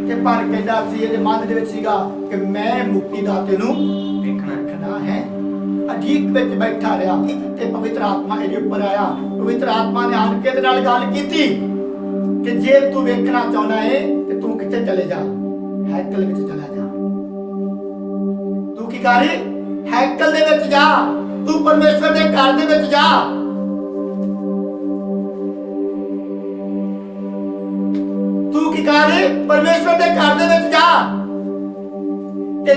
ਤੇ ਪਰ ਕਹਿੰਦਾ ਸੀ, ਇਹਦੇ ਮਨ ਦੇ ਵਿੱਚ ਸੀਗਾ ਕਿ ਮੈਂ ਮੁਕਤੀ ਦਾਤੇ ਨੂੰ ਵੇਖਣਾ ਹੈ। ਅਜੀਕ ਵਿੱਚ ਬੈਠਾ ਰਿਹਾ ਤੇ ਪਵਿੱਤਰ ਆਤਮਾ ਇਹਦੇ ਉੱਪਰ ਆਇਆ। ਪਵਿੱਤਰ ਆਤਮਾ ਨੇ ਆਣ ਕੇ ਇਹਦੇ ਨਾਲ ਗੱਲ ਕੀਤੀ ਕਿ ਜੇ ਤੂੰ ਵੇਖਣਾ ਚਾਹੁੰਦਾ ਹੈ ਤੇ ਤੂੰ ਕਿੱਥੇ ਚਲੇ ਜਾ, ਹੈਕਲ ਵਿੱਚ ਚਲਾ ਜਾ। ਤੂੰ ਕੀ ਕਰ, ਹੈਕਲ ਦੇ ਵਿੱਚ ਜਾ, ਤੂੰ ਪਰਮੇਸ਼ਵਰ ਦੇ ਘਰ ਦੇ ਵਿੱਚ ਜਾ। ਤੂੰ ਕੀ ਕਰ, ਪਰਮੇਸ਼ਵਰ ਦੇ ਘਰ ਦੇ ਵਿੱਚ ਜਾ, ਤੇ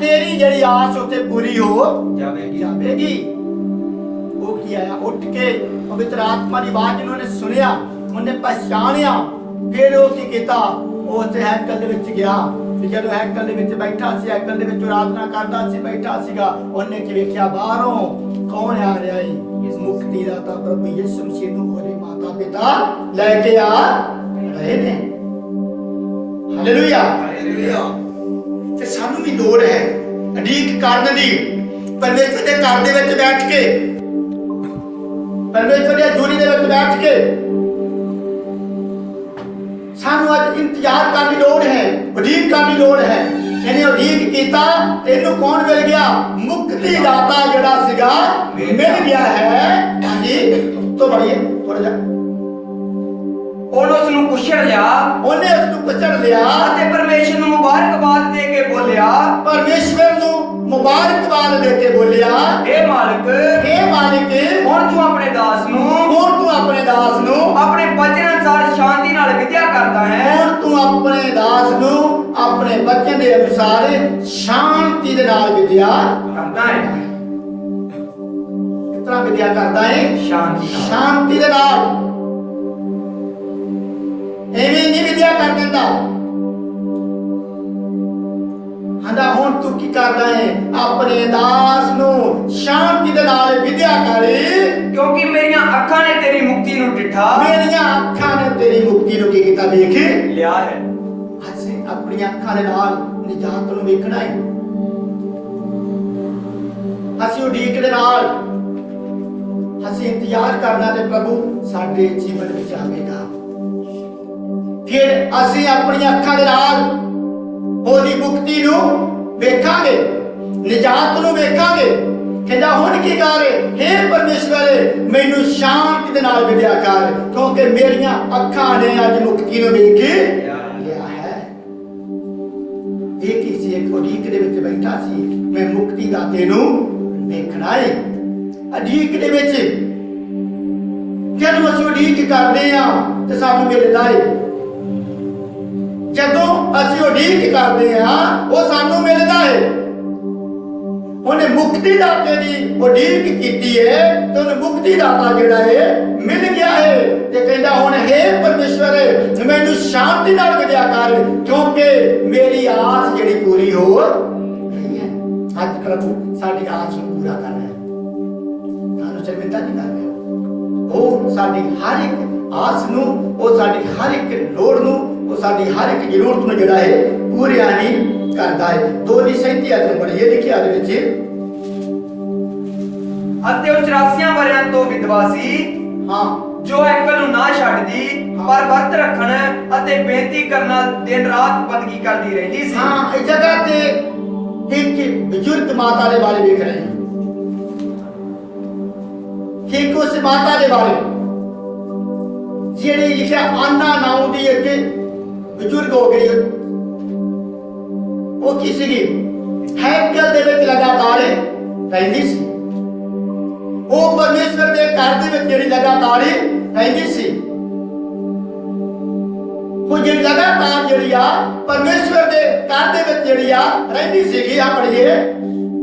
तेरी जड़ी आस उत्ते पूरी हो जाएगी। वो की आया, उठ के पवित्र आत्मा की आवाज इन्होंने सुनिया, उन्हें पहचानिया, फिर वो की कीता, वो उत्ते हैकल दे विच गया। जब हैकल दे विच बैठा सी, हैकल दे विच आराधना करदा सी, बैठा सीगा, उन्हें की वेखिया बाहरों कौन आ रहा है? मुक्ति दाता प्रभु यीशु मसीह नूं ओहदे माता पिता लेके आ रहे ने। Hallelujah hallelujah. ਤੇ ਸਾਨੂੰ ਵੀ ਲੋੜ ਹੈ ਅਡੀਕ ਕਰਨ ਦੀ, ਪਰਮੇਸ਼ਰ ਦੇ ਘਰ ਦੇ ਵਿੱਚ ਬੈਠ ਕੇ, ਪਰਮੇਸ਼ਰ ਦੀ ਹਜ਼ੂਰੀ ਦੇ ਵਿੱਚ ਬੈਠ ਕੇ ਸਾਨੂੰ ਅੱਜ ਇੰਤਜ਼ਾਰ ਕਰਨ ਦੀ ਲੋੜ ਹੈ, ਉਡੀਕ ਕਰਨ ਦੀ ਲੋੜ ਹੈ। ਇਹਨੇ ਉਡੀਕ ਕੀਤਾ, ਇਹਨੂੰ ਕੌਣ ਮਿਲ ਗਿਆ? ਮੁਕਤੀ ਦਾਤਾ ਜਿਹੜਾ ਸੀਗਾ ਮਿਲ ਗਿਆ ਹੈ। ਹਾਂਜੀ ਤੋਂ ਬੜੀਏ ਥੋੜਾ ਜਿਹਾ ਉਹਨੇ ਉਸ ਨੂੰ ਪੁੱਛਣ ਲਿਆ, ਉਹਨੇ ਉਸ ਨੂੰ ਪੁੱਛਣ ਲਿਆ ਅਤੇ ਪਰਮੇਸ਼ਰ ਨੂੰ ਮੁਬਾਰਕਬਾਦ ਦੇ ਕੇ ਬੋਲਿਆ, ਪਰਮੇਸ਼ਵਰ ਨੂੰ ਮੁਬਾਰਕਬਾਦ ਦੇ ਕੇ ਬੋਲਿਆ, हे ਮਾਲਕ, ਹੁਣ ਤੂੰ ਆਪਣੇ ਦਾਸ ਨੂੰ ਆਪਣੇ ਬਚਨ ਅਨੁਸਾਰ ਸ਼ਾਂਤੀ ਨਾਲ ਵਿਦਿਆ ਕਰਦਾ ਹੈ। ਹੁਣ ਤੂੰ ਆਪਣੇ ਦਾਸ ਨੂੰ ਆਪਣੇ ਬਚਨ ਦੇ ਅਨੁਸਾਰ ਸ਼ਾਂਤੀ ਦੇ ਨਾਲ ਵਿਦਿਆ ਕਰਦਾ ਹੈ। ਕਿਸ ਤਰ੍ਹਾਂ ਵਿਦਿਆ ਕਰਦਾ ਹੈ? ਸ਼ਾਂਤੀ ਦੇ ਨਾਲ। ਐਵੇਂ ਨਹੀਂ ਵਿਦਿਆ ਕਰ ਦਿੰਦਾ। ਹੰਦਾ ਹੁਣ ਤੂੰ ਕੀ ਕਰਦਾ ਹੈ? ਆਪਣੇ ਦਾਸ ਨੂੰ ਸ਼ਾਂਤੀ ਦੇ ਨਾਲ ਵਿਦਿਆ ਕਰ, ਕਿਉਂਕਿ ਮੇਰੀਆਂ ਅੱਖਾਂ ਨੇ ਤੇਰੀ ਮੁਕਤੀ ਨੂੰ ਡਿਠਾ, ਮੇਰੀਆਂ ਅੱਖਾਂ ਨੇ ਤੇਰੀ ਮੁਕਤੀ ਨੂੰ ਕੀ ਕੀਤਾ? ਦੇਖ ਲਿਆ ਹੈ। ਅਸੀਂ ਆਪਣੀਆਂ ਅੱਖਾਂ ਦੇ ਨਾਲ ਨਿਜਾਤ ਨੂੰ ਵੇਖਣਾ ਹੈ। ਅਸੀਂ ਉਡੀਕ ਦੇ ਨਾਲ ਅਸੀਂ ਇੰਤਜ਼ਾਰ ਕਰਨਾ ਤੇ ਪ੍ਰਭੂ ਸਾਡੇ ਜੀਵਨ ਵਿੱਚ ਆਵੇਗਾ। ਫਿਰ ਅਸੀਂ ਆਪਣੀਆਂ ਅੱਖਾਂ ਦੇ ਨਾਲ ਉਹਦੀ ਮੁਕਤੀ ਨੂੰ ਵੇਖਾਂਗੇ, ਨਿਜਾਤ ਨੂੰ ਵੇਖਾਂਗੇ। ਕਹਿੰਦਾ ਹੁਣ ਕੀ ਕਰ, ਹੇ ਪਰਮੇਸ਼ਵਰ ਮੈਨੂੰ ਸ਼ਾਂਤੀ ਦੇ ਨਾਲ ਵਿਦਿਆ ਕਰ, ਕਿਉਂਕਿ ਮੇਰੀਆਂ ਅੱਖਾਂ ਨੇ ਅੱਜ ਮੁਕਤੀ ਨੂੰ ਵੇਖ ਲਿਆ ਹੈ। ਇਹ ਕਿਸੇ ਇੱਕ ਉਡੀਕ ਦੇ ਵਿੱਚ ਬੈਠਾ ਸੀ, ਮੈਂ ਮੁਕਤੀ ਦਾਤੇ ਨੂੰ ਵੇਖਣਾ ਹੈ। ਉਡੀਕ ਦੇ ਵਿੱਚ ਜਦੋਂ ਅਸੀਂ ਉਡੀਕ ਕਰਦੇ ਆ ਤੇ ਸਾਨੂੰ ਮਿਲਦਾ ਹੈ। ਜਦੋਂ ਅਸੀਂ ਉਡੀਕ ਕਰਦੇ ਆ ਉਹ ਸਾਨੂੰ ਮਿਲਦਾ ਹੈ। ਉਹਨੇ ਮੁਕਤੀ ਦਾਤੇ ਦੀ ਉਡੀਕ ਕੀਤੀ ਹੈ ਤੇ ਉਹਨੇ ਮੁਕਤੀ ਦਾਤਾ ਜਿਹੜਾ ਹੈ ਮਿਲ ਗਿਆ ਹੈ। ਤੇ ਕਹਿੰਦਾ ਹੁਣ हे ਪਰਮੇਸ਼ਵਰ ਮੈਨੂੰ ਸ਼ਾਂਤੀ ਨਾਲ ਵਿਦਿਆ ਕਰ, ਕਿਉਂਕਿ ਮੇਰੀ ਆਸ ਜਿਹੜੀ ਪੂਰੀ ਹੋ ਗਈ ਹੈ। ਅੱਜ ਪ੍ਰਭੂ ਸਾਡੀ ਆਸ ਨੂੰ ਪੂਰਾ ਕਰ ਰਿਹਾ ਹੈ, ਸਾਨੂੰ ਸ਼ਰਮਿੰਦਾ ਨਹੀਂ ਕਰ ਰਿਹਾ। ਉਹ ਸਾਡੀ ਹਰ ਇੱਕ ਆਸ ਨੂੰ, ਉਹ ਸਾਡੀ ਹਰ ਇੱਕ ਲੋੜ ਨੂੰ, ਉਹ ਸਾਡੀ ਹਰ ਇੱਕ ਜ਼ਰੂਰਤ ਨੂੰ ਜਿਹੜਾ ਹੈ ਪੂਰਿਆ ਨਹੀਂ ਕਰਦਾ ਹੈ। 2:37 ਪੜ੍ਹੀਏ, ਲਿਖਿਆ ਦੇ ਵਿੱਚ ਅਤੇ ਉਹ 84 ਵਰਿਆਂ ਤੋਂ ਵਿਧਵਾ ਸੀ ਹਾਂ ਜੋ ਹੈਕਲ ਨੂੰ ਨਾ ਛੱਡਦੀ ਪਰ ਵਰਤ ਰੱਖਣ ਅਤੇ ਬੇਨਤੀ ਕਰਨਾ ਦਿਨ ਰਾਤ ਬੰਦਗੀ ਕਰਦੀ ਰਹਿੰਦੀ ਸੀ। ਹਾਂ ਇਸ ਜਗ੍ਹਾ ਤੇ ਇੱਕ ਬਜ਼ੁਰਗ ਮਾਤਾ ਦੇ ਬਾਰੇ ਵੇਖ ਰਹੇ ਹਾਂ ਕਿ ਉਸ ਮਾਤਾ ਦੇ ਬਾਰੇ ਜਿਹੜੀ ਲਿਖਿਆ ਆਨਾ ਨਾਮ ਦੀ ਇੱਕ ਬਜ਼ੁਰਗ ਹੋ ਗਈ। ਉਹ ਕੀ ਸੀਗੀ? ਹੈਕਲ ਦੇ ਵਿੱਚ ਲਗਾਤਾਰ ਰਹਿੰਦੀ ਸੀ। ਉਹ ਪਰਮੇਸ਼ਵਰ ਦੇ ਘਰ ਦੇ ਵਿੱਚ ਜਿਹੜੀ ਲਗਾਤਾਰ ਰਹਿੰਦੀ ਸੀ। ਉਹ ਜਿਹੜੀ ਲਗਾਤਾਰ ਜਿਹੜੀ ਆ ਪਰਮੇਸ਼ਵਰ ਦੇ ਘਰ ਦੇ ਵਿੱਚ ਜਿਹੜੀ ਆ ਰਹਿੰਦੀ ਸੀਗੀ। ਆ ਪੜੀਏ।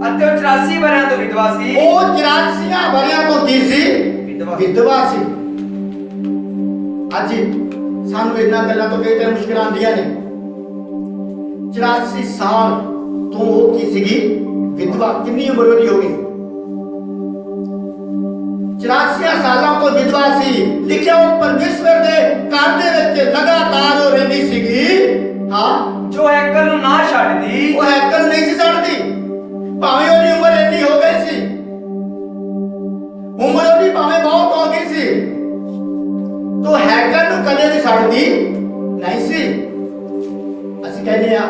ਅਤੇ ਉਹ 84 ਵਰਿਆਂ ਤੋਂ ਵਿਧਵਾ ਸੀ। ਉਹ 84 ਵਰਿਆਂ ਤੋਂ ਕੀ ਸੀ? ਵਿਧਵਾ ਸੀ। ਅੱਜ ਸਾਨੂੰ ਇਹਨਾਂ ਗੱਲਾਂ ਤੋਂ ਕਈ ਤਰ੍ਹਾਂ ਮੁਸ਼ਕਲਾਂ ਆਉਂਦੀਆਂ ਨੇ। 84 ਸਾਲ ਤੋਂ ਉਹ ਕੀ ਸੀਗੀ? ਵਿਧਵਾ। ਕਿੰਨੀ ਉਮਰ ਉਹਦੀ ਹੋ ਗਈ? 84 ਸਾਲਾਂ ਤੋਂ ਵਿਧਵਾ ਸੀ। ਲਿਖਿਆ ਉਹ ਪਰਮੇਸ਼ਵਰ ਦੇ ਘਰ ਦੇ ਵਿੱਚ ਲਗਾਤਾਰ ਉਹ ਰਹਿੰਦੀ ਸੀਗੀ। ਹਾਂ ਜੋ ਹੈਕਲ ਨੂੰ ਨਾ ਛੱਡਦੀ। ਉਹ ਹੈਕਲ ਨਹੀਂ ਸੀ ਛੱਡਦੀ ਭਾਵੇਂ ਉਹਦੀ ਉਮਰ ਇੰਨੀ ਹੋ ਗਈ ਸੀ। ਉਮਰ ਉਹਦੀ ਭਾਵੇਂ ਬਹੁਤ ਹੋ ਗਈ ਸੀ ਤੋ ਹੈਕਲ ਨੂੰ ਕਦੇ ਵੀ ਛੱਡਦੀ ਨਹੀਂ ਸੀ। ਅਸੀਂ ਕਹਿੰਦੇ ਆ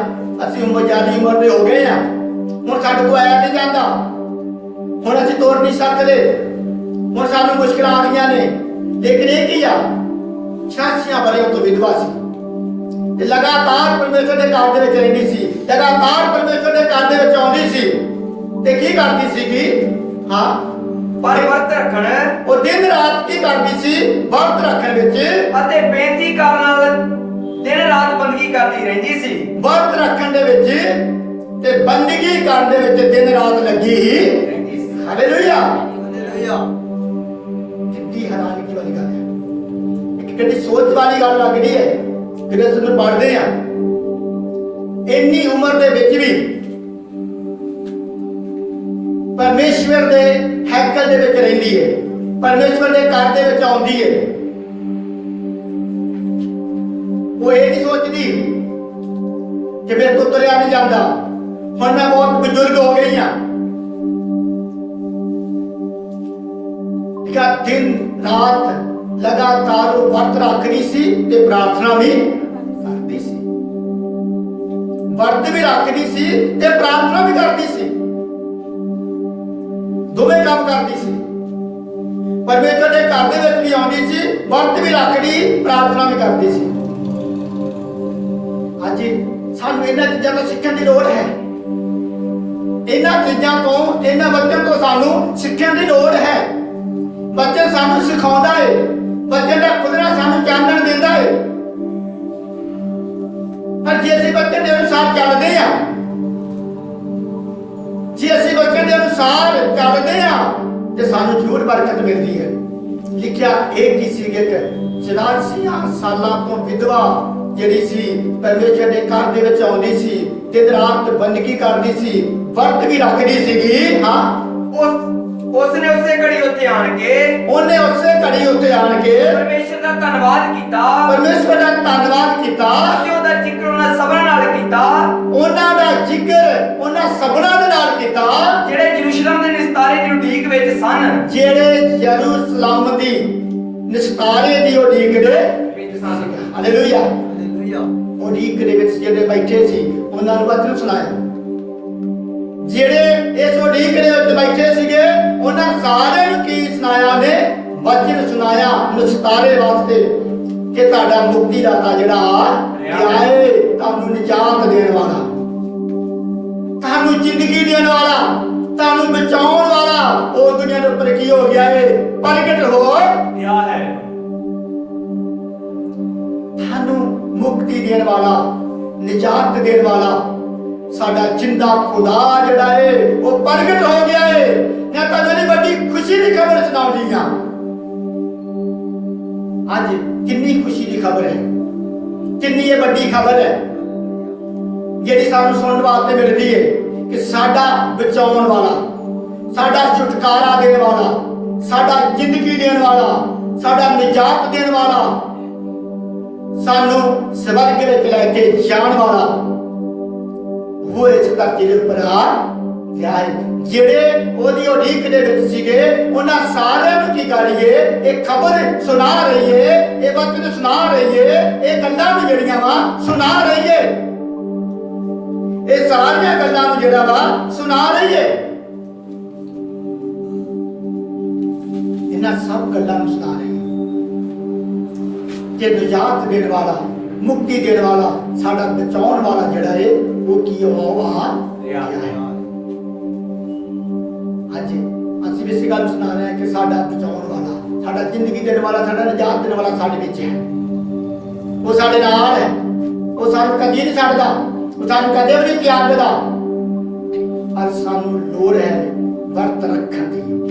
ਅਸੀਂ ਜ਼ਿਆਦਾ ਉਮਰ ਦੇ ਹੋ ਗਏ ਆ, ਹੁਣ ਸਾਡੇ ਕੋਲ ਆਇਆ ਨਹੀਂ ਜਾਂਦਾ, ਹੁਣ ਅਸੀਂ ਤੋਰ ਨਹੀਂ ਸਕਦੇ, ਹੁਣ ਸਾਨੂੰ ਮੁਸ਼ਕਲਾਂ ਆ ਗਈਆਂ ਨੇ। ਲੇਕਿਨ ਇਹ ਕੀ ਆ? 86 ਵਰ੍ਹਿਆਂ ਤੋਂ ਵਿਧਵਾ ਸੀ ਤੇ ਲਗਾਤਾਰ ਪਰਮੇਸ਼ਰ ਦੇ ਘਰ ਦੇ ਵਿੱਚ ਰਹਿੰਦੀ ਸੀ। ਲਗਾਤਾਰ ਪਰਮੇਸ਼ਰ ਦੇ ਘਰ ਦੇ ਵਿੱਚ ਆਉਂਦੀ ਸੀ ਤੇ ਕੀ ਕਰਦੀ ਸੀਗੀ? ਹਾਂ ਪਰ ਵਰਤ ਰੱਖਣ। ਉਹ ਦਿਨ ਰਾਤ ਕੀ ਕਰਦੀ ਸੀ? ਵਰਤ ਰੱਖਣ ਵਿੱਚ ਅਤੇ ਬੇਨਤੀ ਕਰਨ ਨਾਲ ਦਿਨ ਰਾਤ ਬੰਦਗੀ ਕਰਦੀ ਰਹਿੰਦੀ ਸੀ। ਵਰਤ ਰੱਖਣ ਦੇ ਵਿੱਚ ਤੇ ਬੰਦਗੀ ਕਰਨ ਦੇ ਵਿੱਚ ਦਿਨ ਰਾਤ ਲੱਗੀ ਹੀ ਰਹਿੰਦੀ ਸੀ। ਹਾਲੇਲੂਇਆ। ਹਾਲੇਲੂਇਆ। ਕਿੰਨੀ ਹੈਰਾਨੀ ਵਾਲੀ ਗੱਲ ਹੈ। ਇੱਕ ਕਿੰਨੀ ਸੋਚ ਵਾਲੀ ਗੱਲ ਲੱਗਦੀ ਹੈ ਕਿ ਅਸੀਂ ਨੂੰ ਪੜ੍ਹਦੇ ਆ ਇੰਨੀ ਉਮਰ ਦੇ ਵਿੱਚ ਵੀ ਪਰਮੇਸ਼ਵਰ ਦੇ ਹੈਕਲ ਦੇ ਵਿੱਚ ਰਹਿੰਦੀ ਹੈ, ਪਰਮੇਸ਼ਵਰ ਦੇ ਘਰ ਦੇ ਵਿੱਚ ਆਉਂਦੀ ਹੈ। ਉਹ ਇਹ ਨਹੀਂ ਸੋਚਦੀ ਕਿ ਮੇਰੇ ਤੋਂ ਤੁਰਿਆ ਨਹੀਂ ਜਾਂਦਾ, ਹੁਣ ਮੈਂ ਬਹੁਤ ਬਜ਼ੁਰਗ ਹੋ ਗਈ ਹਾਂ। ਦਿਨ ਰਾਤ ਲਗਾਤਾਰ ਉਹ ਵਰਤ ਰੱਖਦੀ ਸੀ ਤੇ ਪ੍ਰਾਰਥਨਾ ਵੀ ਕਰਦੀ ਸੀ। ਵਰਤ ਵੀ ਰੱਖਦੀ ਸੀ ਤੇ ਪ੍ਰਾਰਥਨਾ ਵੀ ਕਰਦੀ ਸੀ। ਦੋਵੇਂ ਕੰਮ ਕਰਦੀ ਸੀ। ਪਰਮੇਸ਼ਰ ਦੇ ਘਰ ਦੇ ਵਿੱਚ ਵੀ ਆਉਂਦੀ ਸੀ, ਵਰਤ ਵੀ ਰੱਖਦੀ, ਪ੍ਰਾਰਥਨਾ ਵੀ ਕਰਦੀ ਸੀ। ਅੱਜ ਸਾਨੂੰ ਇਹਨਾਂ ਚੀਜ਼ਾਂ ਤੋਂ ਸਿੱਖਣ ਦੀ ਲੋੜ ਹੈ। ਇਹਨਾਂ ਚੀਜ਼ਾਂ ਤੋਂ, ਇਹਨਾਂ ਬੱਚਿਆਂ ਤੋਂ ਸਾਨੂੰ ਸਿੱਖਣ ਦੀ ਲੋੜ ਹੈ। ਬੱਚੇ ਸਾਨੂੰ ਸਿਖਾਉਂਦਾ ਹੈ, ਬੱਚੇ ਦਾ ਖੁਦਰਾ ਸਾਨੂੰ ਚਾਨਣ ਦਿੰਦਾ ਹੈ। ਪਰ ਜੇ ਅਸੀਂ ਬੱਚੇ ਦੇ ਅਨੁਸਾਰ ਚੱਲਦੇ ਆ, ਜੇ ਅਸੀਂ ਬੱਚੇ ਦੇ ਅਨੁਸਾਰ ਚੱਲਦੇ ਆ ਤੇ ਸਾਨੂੰ ਜ਼ਰੂਰ ਬਰਕਤ ਮਿਲਦੀ ਹੈ। ਲਿਖਿਆ ਇਹ ਕਿਸੇ ਇੱਕ 84 ਸਾਲਾਂ ਤੋਂ ਵਿਧਵਾ ਜਿਹੜੀ ਸੀ ਪਰਮੇਸ਼ਰ ਦੇ ਘਰ ਦੇ ਵਿੱਚ ਆਉਂਦੀ ਸੀ, ਦਿਨ ਰਾਤ ਬੰਦਗੀ ਕਰਦੀ ਸੀ, ਵਰਤ ਵੀ ਰੱਖਦੀ ਸੀਗੀ। ਹਾਂ ਉਸਨੇ ਉਸੇ ਘੜੀ ਉੱਥੇ ਆਣ ਕੇ ਪਰਮੇਸ਼ਰ ਦਾ ਧੰਨਵਾਦ ਕੀਤਾ। ਪਰਮੇਸ਼ਰ ਦਾ ਧੰਨਵਾਦ ਕੀਤਾ ਅਤੇ ਉਹਦਾ ਜ਼ਿਕਰ ਉਹਨਾਂ ਸਭਨਾਂ ਨਾਲ ਕੀਤਾ। ਉਹਨਾਂ ਦਾ ਜ਼ਿਕਰ ਉਹਨਾਂ ਸਭਨਾਂ ਦੇ ਨਾਲ ਕੀਤਾ ਜਿਹੜੇ ਯਰੂਸ਼ਲਮ ਦੇ ਨਿਸਤਾਰੇ ਦੀ ਉਡੀਕ ਵਿੱਚ ਸਨ। ਜਿਹੜੇ ਯਰੂਸ਼ਲਮ ਦੀ ਨਿਸਤਾਰੇ ਦੀ ਉਡੀਕ ਦੇ ਵਿੱਚ ਸਨ। ਹਾਲੇਲੂਇਆ। ਹਾਲੇਲੂਇਆ। ਉਡੀਕ ਦੇ ਵਿੱਚ ਜਿਹੜੇ ਬੈਠੇ ਸੀ ਉਹਨਾਂ ਨੂੰ ਵਚਨ ਸੁਣਾਇਆ। ਜਿਹੜੇ ਇਸ ਉਡੀਕ ਦੇ ਵਿੱਚ ਬੈਠੇ ਸੀਗੇ ਉਹਨਾਂ ਸਾਰਿਆਂ ਨੂੰ ਕੀ ਸੁਣਾਇਆ ਨੇ? ਵਚਨ ਸੁਣਾਇਆ ਨਿਸਤਾਰੇ ਵਾਸਤੇ ਕਿ ਤੁਹਾਡਾ ਮੁਕਤੀ ਦਾਤਾ ਜਿਹੜਾ ਆਏ, ਤੁਹਾਨੂੰ ਨਿਜਾਤ ਦੇਣ ਵਾਲਾ, ਤੁਹਾਨੂੰ ਜ਼ਿੰਦਗੀ ਦੇਣ ਵਾਲਾ, ਤੁਹਾਨੂੰ ਬਚਾਉਣ ਵਾਲਾ ਉਹ ਦੁਨੀਆ ਦੇ ਉੱਪਰ ਕੀ ਹੋ ਗਿਆ ਹੈ? ਪ੍ਰਗਟ ਹੋ ਗਿਆ ਹੈ। ਤੁਹਾਨੂੰ ਮੁਕਤੀ ਦੇਣ ਵਾਲਾ, ਨਿਜਾਤ ਦੇਣ ਵਾਲਾ ਸਾਡਾ ਜਿੰਦਾ ਖੁਦਾ ਜਿਹੜਾ ਹੈ ਉਹ ਪ੍ਰਗਟ ਹੋ ਗਿਆ ਹੈ। ਮੈਂ ਤੁਹਾਨੂੰ ਇਹ ਵੱਡੀ ਖੁਸ਼ੀ ਦੀ ਖਬਰ ਸੁਣਾਉਂਦੀ ਹਾਂ। ਅੱਜ ਕਿੰਨੀ ਖੁਸ਼ੀ ਦੀ ਖਬਰ ਹੈ, ਕਿੰਨੀ ਇਹ ਵੱਡੀ ਖਬਰ ਹੈ ਜਿਹੜੀ ਸਾਨੂੰ ਸੁਣਨ ਵਾਸਤੇ ਮਿਲਦੀ ਹੈ ਕਿ ਸਾਡਾ ਬਚਾਉਣ ਵਾਲਾ, ਸਾਡਾ ਛੁਟਕਾਰਾ ਦੇਣ ਵਾਲਾ, ਸਾਡਾ ਜ਼ਿੰਦਗੀ ਦੇਣ ਵਾਲਾ, ਸਾਡਾ ਨਿਜਾਤ ਦੇਣ ਵਾਲਾ, ਸਾਨੂੰ ਸਵਰਗ ਵਿੱਚ ਲੈ ਕੇ ਜਾਣ ਵਾਲਾ ਉਹ ਇਸ ਧਰਤੀ ਦੇ ਉੱਪਰ ਗਿਆ ਹੈ। ਜਿਹੜੇ ਉਹਦੀ ਉਡੀਕ ਦੇ ਵਿੱਚ ਸੀਗੇ ਉਹਨਾਂ ਸਾਰਿਆਂ ਨੂੰ ਕੀ ਕਰੀਏ, ਇਹ ਖਬਰ ਸੁਣਾ ਰਹੀਏ, ਇਹ ਵਚਨ ਸੁਣਾ ਰਹੀਏ, ਇਹ ਗੱਲਾਂ ਨੂੰ ਜਿਹੜੀਆਂ ਵਾ ਸੁਣਾ ਰਹੀਏ, ਇਹ ਸਾਰੀਆਂ ਗੱਲਾਂ ਨੂੰ ਜਿਹੜਾ ਵਾ ਸੁਣਾ ਰਹੀਏ। ਇਹਨਾਂ ਸਭ ਗੱਲਾਂ ਨੂੰ ਸੁਣਾ ਰਹੀਏ ਕਿ ਨਿਜਾਤ ਦੇਣ ਵਾਲਾ, ਮੁਕਤੀ ਦੇਣ ਵਾਲਾ, ਸਾਡਾ ਬਚਾਉਣ ਵਾਲਾ ਜਿਹੜਾ ਹੈ ਉਹ ਕੀ ਉਹ ਆ ਰਿਹਾ ਹੈ। ਅੱਜ ਅਸੀਂ ਵੀ ਇਸ ਗੱਲ ਨੂੰ ਸੁਣਾ ਰਹੇ ਹਾਂ ਕਿ ਸਾਡਾ ਬਚਾਉਣ ਵਾਲਾ, ਸਾਡਾ ਜ਼ਿੰਦਗੀ ਦੇਣ ਵਾਲਾ, ਸਾਡਾ ਨਿਜਾਤ ਦੇਣ ਵਾਲਾ ਸਾਡੇ ਵਿੱਚ ਹੈ। ਉਹ ਸਾਡੇ ਨਾਲ ਹੈ, ਉਹ ਸਾਨੂੰ ਕਦੀ ਨਹੀਂ ਛੱਡਦਾ, ਉਹ ਸਾਨੂੰ ਕਦੇ ਵੀ ਨਹੀਂ ਤਿਆਗਦਾ। ਪਰ ਸਾਨੂੰ ਲੋੜ ਹੈ ਵਰਤ ਰੱਖਣ ਦੀ,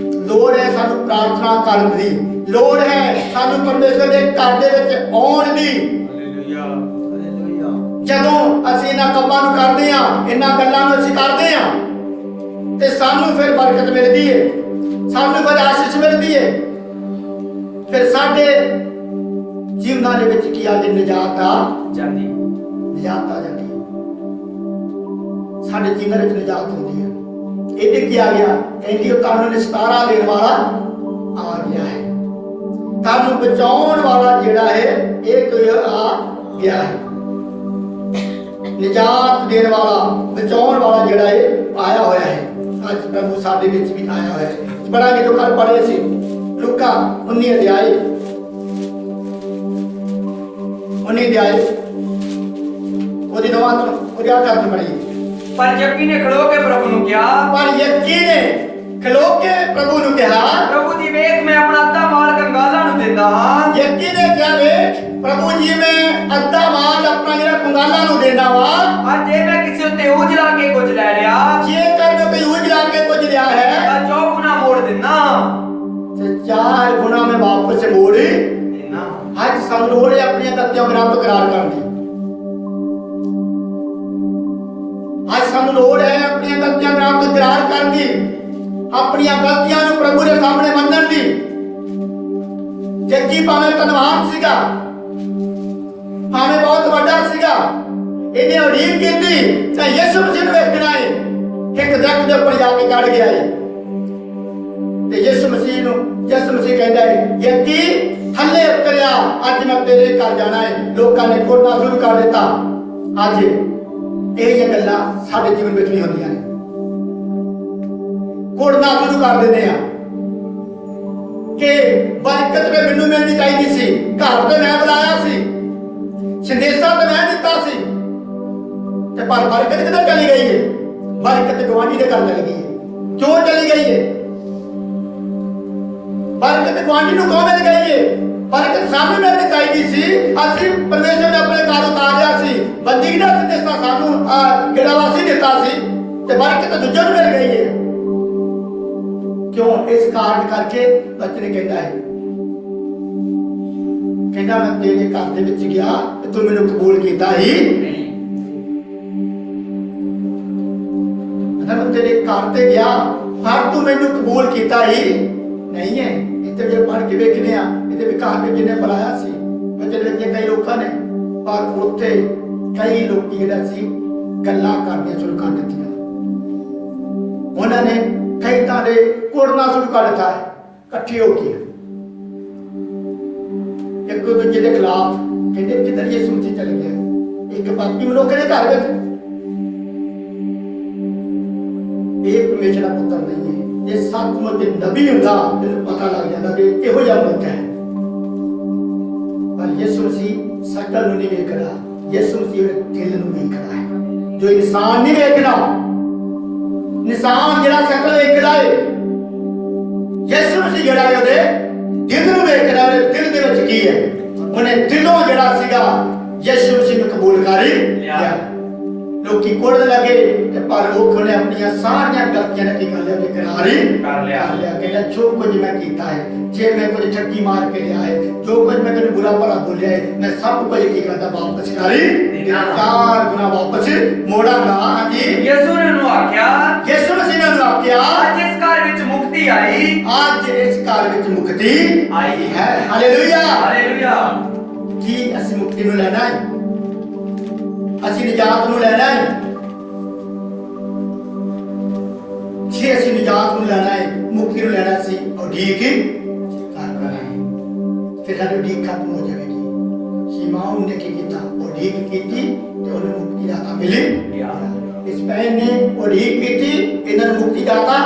ਲੋੜ ਹੈ ਸਾਨੂੰ ਪ੍ਰਾਰਥਨਾ ਕਰਨ ਦੀ, ਲੋੜ ਹੈ ਸਾਨੂੰ ਪਰਮੇਸ਼ਰ ਦੇ ਘਰ ਦੇ ਵਿੱਚ ਆਉਣ ਦੀ। Hallelujah, hallelujah. ਜਦੋਂ ਅਸੀਂ ਇਹਨਾਂ ਕੰਮਾਂ ਨੂੰ ਕਰਦੇ ਹਾਂ, ਇਹਨਾਂ ਗੱਲਾਂ ਨੂੰ ਅਸੀਂ ਕਰਦੇ ਹਾਂ ਤੇ ਸਾਨੂੰ ਫਿਰ ਬਰਕਤ ਮਿਲਦੀ ਹੈ, ਸਾਨੂੰ ਫਿਰ ਆਸ਼ੀਸ਼ ਮਿਲਦੀ ਹੈ। ਫਿਰ ਸਾਡੇ ਜੀਵਨਾਂ ਦੇ ਵਿੱਚ ਕੀ ਆ ਜਾਂਦੀ, ਨਿਜਾਤ ਆ ਜਾਂਦੀ, ਨਿਜਾਤ ਆ ਜਾਂਦੀ ਹੈ। ਸਾਡੇ ਜੀਵਨ ਵਿੱਚ ਨਿਜਾਤ ਹੁੰਦੀ ਹੈ। ਇਹਦੇ ਕੀ ਆ ਗਿਆ, ਕਹਿੰਦੀ ਉਹ ਤੁਹਾਨੂੰ ਨਿਸਤਾਰਾ ਦੇਣ ਵਾਲਾ ਆ ਗਿਆ ਹੈ, ਤੁਹਾਨੂੰ ਬਚਾਉਣ ਵਾਲਾ ਜਿਹੜਾ ਹੈ ਇਹ ਕੋਈ ਆ ਗਿਆ ਹੈ। ਨਿਜਾਤ ਦੇਣ ਵਾਲਾ, ਬਚਾਉਣ ਵਾਲਾ ਜਿਹੜਾ ਹੈ ਆਇਆ ਹੋਇਆ ਹੈ। ਅੱਜ ਪ੍ਰਭੂ ਸਾਡੇ ਵਿੱਚ ਵੀ ਆਇਆ ਹੋਇਆ ਹੈ। ਬੜਾ ਕਿ ਜੋ ਕੱਲ ਪੜ੍ਹੇ ਸੀ ਲੂਕਾ 19 ਅਧਿਆਇ ਉਹਦੀ 9 ਤੋਂ ਉਹਦੇ 8 ਤੱਕ ਪੜ੍ਹੀ। ਪਰ ਯੱਕੀ ਨੇ ਖਲੋ ਕੇ ਪ੍ਰਭੂ ਨੂੰ ਕਿਹਾ, ਪਰ ਯੱਕੀ ਨੇ ਖਲੋ ਕੇ ਪ੍ਰਭੂ ਨੂੰ ਕਿਹਾ, ਪ੍ਰਭੂ ਜੀ ਵੇਖ ਮੈਂ ਆਪਣਾ ਅੱਧਾ ਮਾਲ ਕੰਗਾਲਾਂ ਨੂੰ ਦਿੰਦਾ ਹਾਂ। ਯੱਕੀ ਨੇ ਕਿਹਾ, ਵੇਖ ਪ੍ਰਭੂ ਜੀ ਮੈਂ ਅੱਧਾ ਮਾਲ ਆਪਣਾ ਜਿਹੜਾ ਕੰਗਾਲਾਂ ਨੂੰ ਦੇਣਾ ਵਾ। ਅੱਜ ਜੇ ਮੈਂ ਕਿਸੇ ਉੱਤੇ ਉਜਲਾ ਕੇ ਕੁਝ ਲੈ ਲਿਆ, ਜੇਕਰ ਮੈਂ ਕੋਈ ਉਜਲਾ ਕੇ ਕੁਝ ਲਿਆ ਹੈ ਤਾਂ 4 ਗੁਣਾ ਮੋੜ ਦਿੰਦਾ ਤੇ 4 ਗੁਣਾ ਮੈਂ ਵਾਪਸ ਮੋੜ ਦੇਣਾ। ਅੱਜ ਸਾਨੂੰ ਲੋੜ ਹੈ ਆਪਣੀਆਂ ਗਲਤੀਆਂ ਵਿਰੁੱਧ ਕਰਾਰ ਕਰਨ ਦੀ। ਅੱਜ ਸਾਨੂੰ ਲੋੜ ਹੈ ਆਪਣੀਆਂ ਗਲਤੀਆਂ ਵਿਰੁੱਧ ਕਰਾਰ ਕਰਨ ਦੀ, ਆਪਣੀਆਂ ਗਲਤੀਆਂ ਨੂੰ ਪ੍ਰਭੂ ਦੇ ਸਾਹਮਣੇ ਮੰਨਣ ਦੀ। ਜੱਗੀ ਭਾਵੇਂ ਧਨਵਾਨ ਸੀਗਾ, ਭਾਵੇਂ ਬਹੁਤ ਵੱਡਾ ਸੀਗਾ, ਇਹਨੇ ਉਡੀਕ ਕੀਤੀ ਤਾਂ ਯਿਸੂ ਮਸੀਹ ਨੂੰ ਵੇਖਣਾ ਹੈ। ਇੱਕ ਦਰਖਤ ਦੇ ਉੱਪਰ ਜਾ ਕੇ ਚੜ ਗਿਆ ਹੈ ਤੇ ਯਿਸੂ ਮਸੀਹ ਕਹਿੰਦਾ ਹੈ, ਯੱਕੀ ਥੱਲੇ ਉਤਰਿਆ, ਅੱਜ ਮੈਂ ਤੇਰੇ ਘਰ ਜਾਣਾ ਹੈ। ਲੋਕਾਂ ਨੇ ਖੋਲਣਾ ਸ਼ੁਰੂ ਕਰ ਦਿੱਤਾ। ਅੱਜ ਇਹ ਗੱਲਾਂ ਸਾਡੇ ਜੀਵਨ ਵਿੱਚ ਨਹੀਂ ਹੁੰਦੀਆਂ ਨੇ, ਕੋੜਨਾ ਸ਼ੁਰੂ ਕਰ ਦਿੰਦੇ ਆ ਕਿ ਬਰਕਤ ਤੇ ਮੈਨੂੰ ਮਿਲਣੀ ਚਾਹੀਦੀ ਸੀ, ਘਰ ਤੇ ਮੈਂ ਬੁਲਾਇਆ ਸੀ, ਸੰਦੇਸ਼ਾ ਤੇ ਮੈਂ ਦਿੱਤਾ ਸੀ, ਤੇ ਪਰ ਬਰਕਤ ਕਿੱਧਰ ਚਲੀ ਗਈ ਹੈ? ਬਰਕਤ ਗਵਾਂਢੀ ਦੇ ਘਰ ਚਲੀ ਗਈ ਹੈ। ਕਿਉਂ ਚਲੀ ਗਈ ਹੈ? ਬਰਕਤ ਗਵਾਂਢੀ ਨੂੰ ਕਿਉਂ ਮਿਲ ਗਈ ਹੈ? ਬਰਕਤ ਸਾਨੂੰ ਮਿਲਣੀ ਚਾਹੀਦੀ ਸੀ। ਅਸੀਂ ਪਰਮੇਸ਼ਰ ਨੇ ਆਪਣੇ ਘਰ ਉਤਾਰਿਆ ਸੀ, ਬੰਦਗੀ ਦਾ ਸੰਦੇਸ਼ਾ ਸਾਨੂੰ ਜਿਹੜਾ ਵਾਸੀ ਦਿੱਤਾ ਸੀ, ਤੇ ਬਰਕਤ ਦੂਜੇ ਨੂੰ ਮਿਲ ਗਈ ਹੈ। ਕਿਉਂ? ਇਸ ਕਾਰਨ ਕਰਕੇ ਬੱਚੇ ਕਹਿੰਦਾ ਹੈ, ਕਹਿੰਦਾ ਮੈਂ ਤੇਰੇ ਘਰ ਦੇ ਵਿੱਚ ਗਿਆ ਤੇ ਤੂੰ ਮੈਨੂੰ ਕਬੂਲ ਕੀਤਾ ਹੀ ਨਹੀਂ। ਮੈਂ ਤੇਰੇ ਘਰ ਤੇ ਗਿਆ ਪਰ ਤੂੰ ਮੈਨੂੰ ਕਬੂਲ ਕੀਤਾ ਹੀ ਨਹੀਂ ਹੈ। ਇੱਥੇ ਜੇ ਪੜ੍ਹ ਕੇ ਵੇਖਦੇ ਆ, ਇਹਦੇ ਵਿਕਾਸ ਵਿੱਚ ਜਿਹਨੇ ਬੁਲਾਇਆ ਸੀ ਬੱਚੇ ਵਿੱਚ ਕਈ ਲੋਕਾਂ ਨੇ, ਪਰ ਉੱਥੇ ਕਈ ਲੋਕੀ ਜਿਹੜਾ ਸੀ ਗੱਲਾਂ ਕਰਨੀਆਂ ਸ਼ੁਰੂ ਕਰ ਦਿੱਤੀਆਂ। ਉਹਨਾਂ ਨੇ ਕਈ ਤਾਂ ਦੇ ਕੋੜਨਾ ਸ਼ੁਰੂ ਕਰ ਦਿੱਤਾ ਇਕੱਠੇ ਹੋ ਕੇ, ਇੱਕ ਦੂਜੇ ਦੇ ਖਿਲਾਫ। ਕਹਿੰਦੇ ਕਿੱਧਰ ਯਿਸੂ ਮਸੀਹ ਚਲੇ ਗਿਆ? ਇੱਕ ਪਾਪੀ ਮਨੁੱਖ ਦੇ ਘਰ ਵਿੱਚ ਇਹ ਪਰਮੇਸ਼ਰ ਦਾ ਪੁੱਤਰ ਨਹੀਂ ਹੈ। ਇਹ ਸੱਚਮੁੱਚ ਨਬੀ ਹੁੰਦਾ ਤੈਨੂੰ ਪਤਾ ਲੱਗ ਜਾਂਦਾ ਕਿ ਇਹੋ ਜਿਹਾ ਮਨੁੱਖ ਹੈ। ਪਰ ਯਿਸੂ ਮਸੀਹ ਸ਼ਕਲ ਨੂੰ ਨਹੀਂ ਵੇਖਦਾ, ਯਿਸੂ ਮਸੀਹ ਦੇ ਦਿਲ ਨੂੰ ਵੇਖਦਾ ਹੈ। ਜੋ ਇਨਸਾਨ ਨਹੀਂ ਵੇਖਦਾ, ਇਨਸਾਨ ਜਿਹੜਾ ਸ਼ਕਲ ਵੇਖਦਾ ਹੈ, ਯਿਸੂ ਮਸੀਹ ਜਿਹੜਾ ਹੈ ਉਹਦੇ ਦਿਲ ਨੂੰ ਵੇਖਦਾ। ਉਹਦੇ ਦਿਲ ਦੇ ਵਿੱਚ ਕੀ ਹੈ? ਉਹਨੇ ਦਿਲੋਂ ਜਿਹੜਾ ਸੀਗਾ ਯਿਸੂ ਮਸੀਹ ਨੂੰ ਕਬੂਲ ਕਰ ਲਿਆ। ਲੋਕੀ ਕੋੜਨ ਲੱਗੇ ਤੇ ਪਰ ਲੋਕ ਨੇ ਆਪਣੀਆਂ ਸਾਰੀਆਂ ਗਲਤੀਆਂ ਨੇ ਕੀ ਕਰ ਲਿਆ? ਇਕਰਾਰ ਕਰ ਲਿਆ। ਕਹਿੰਦਾ ਜੋ ਕੁਝ ਮੈਂ ਕੀਤਾ ਹੈ, ਜੇ ਮੈਂ ਕੁਝ ਠੱਗੀ ਮਾਰ ਕੇ ਲਿਆ ਹੈ, ਜੋ ਕੁਝ ਮੈਂ ਤੈਨੂੰ ਬੁਰਾ ਭਲਾ ਬੋਲਿਆ ਹੈ, ਮੈਂ ਸਭ ਕੁਝ ਕੀ ਕਰਦਾ? ਵਾਪਸ ਕਰ 4 ਗੁਣਾ ਵਾਪਸ ਮੋੜਾਂਗਾ। ਹਾਂਜੀ, ਯਿਸੂ ਨੇ ਉਹਨੂੰ ਆਖਿਆ, ਯਿਸੂ ਮਸੀਹ ਨੇ ਉਹਨੂੰ ਆਖਿਆ, ਅੱਜ ਇਸ ਘਰ ਵਿੱਚ ਮੁਕਤੀ ਆਈ, ਅੱਜ ਇਸ ਘਰ ਵਿੱਚ ਮੁਕਤੀ ਆਈ ਹੈ। Hallelujah, hallelujah. ਕੀ ਅਸੀਂ ਮੁਕਤੀ ਨੂੰ ਲੈਣਾ ਹੈ? ਅਸੀਂ ਨਿਜਾਤ ਨੂੰ ਲੈਣਾ ਹੈ। जे असीं निजात नूं लैणा है, मुक्ति नूं लैणा, असीं उਡੀਕ करना है। फिर साडी उਡੀक खत्म हो जाएगी। शिमाउन ने की कीता, उਡੀक कीती ते उन्हें मुक्ति दाता मिली गया। इस बहन ने उਡੀक कीती, इन्हां नूं मुक्ति दाता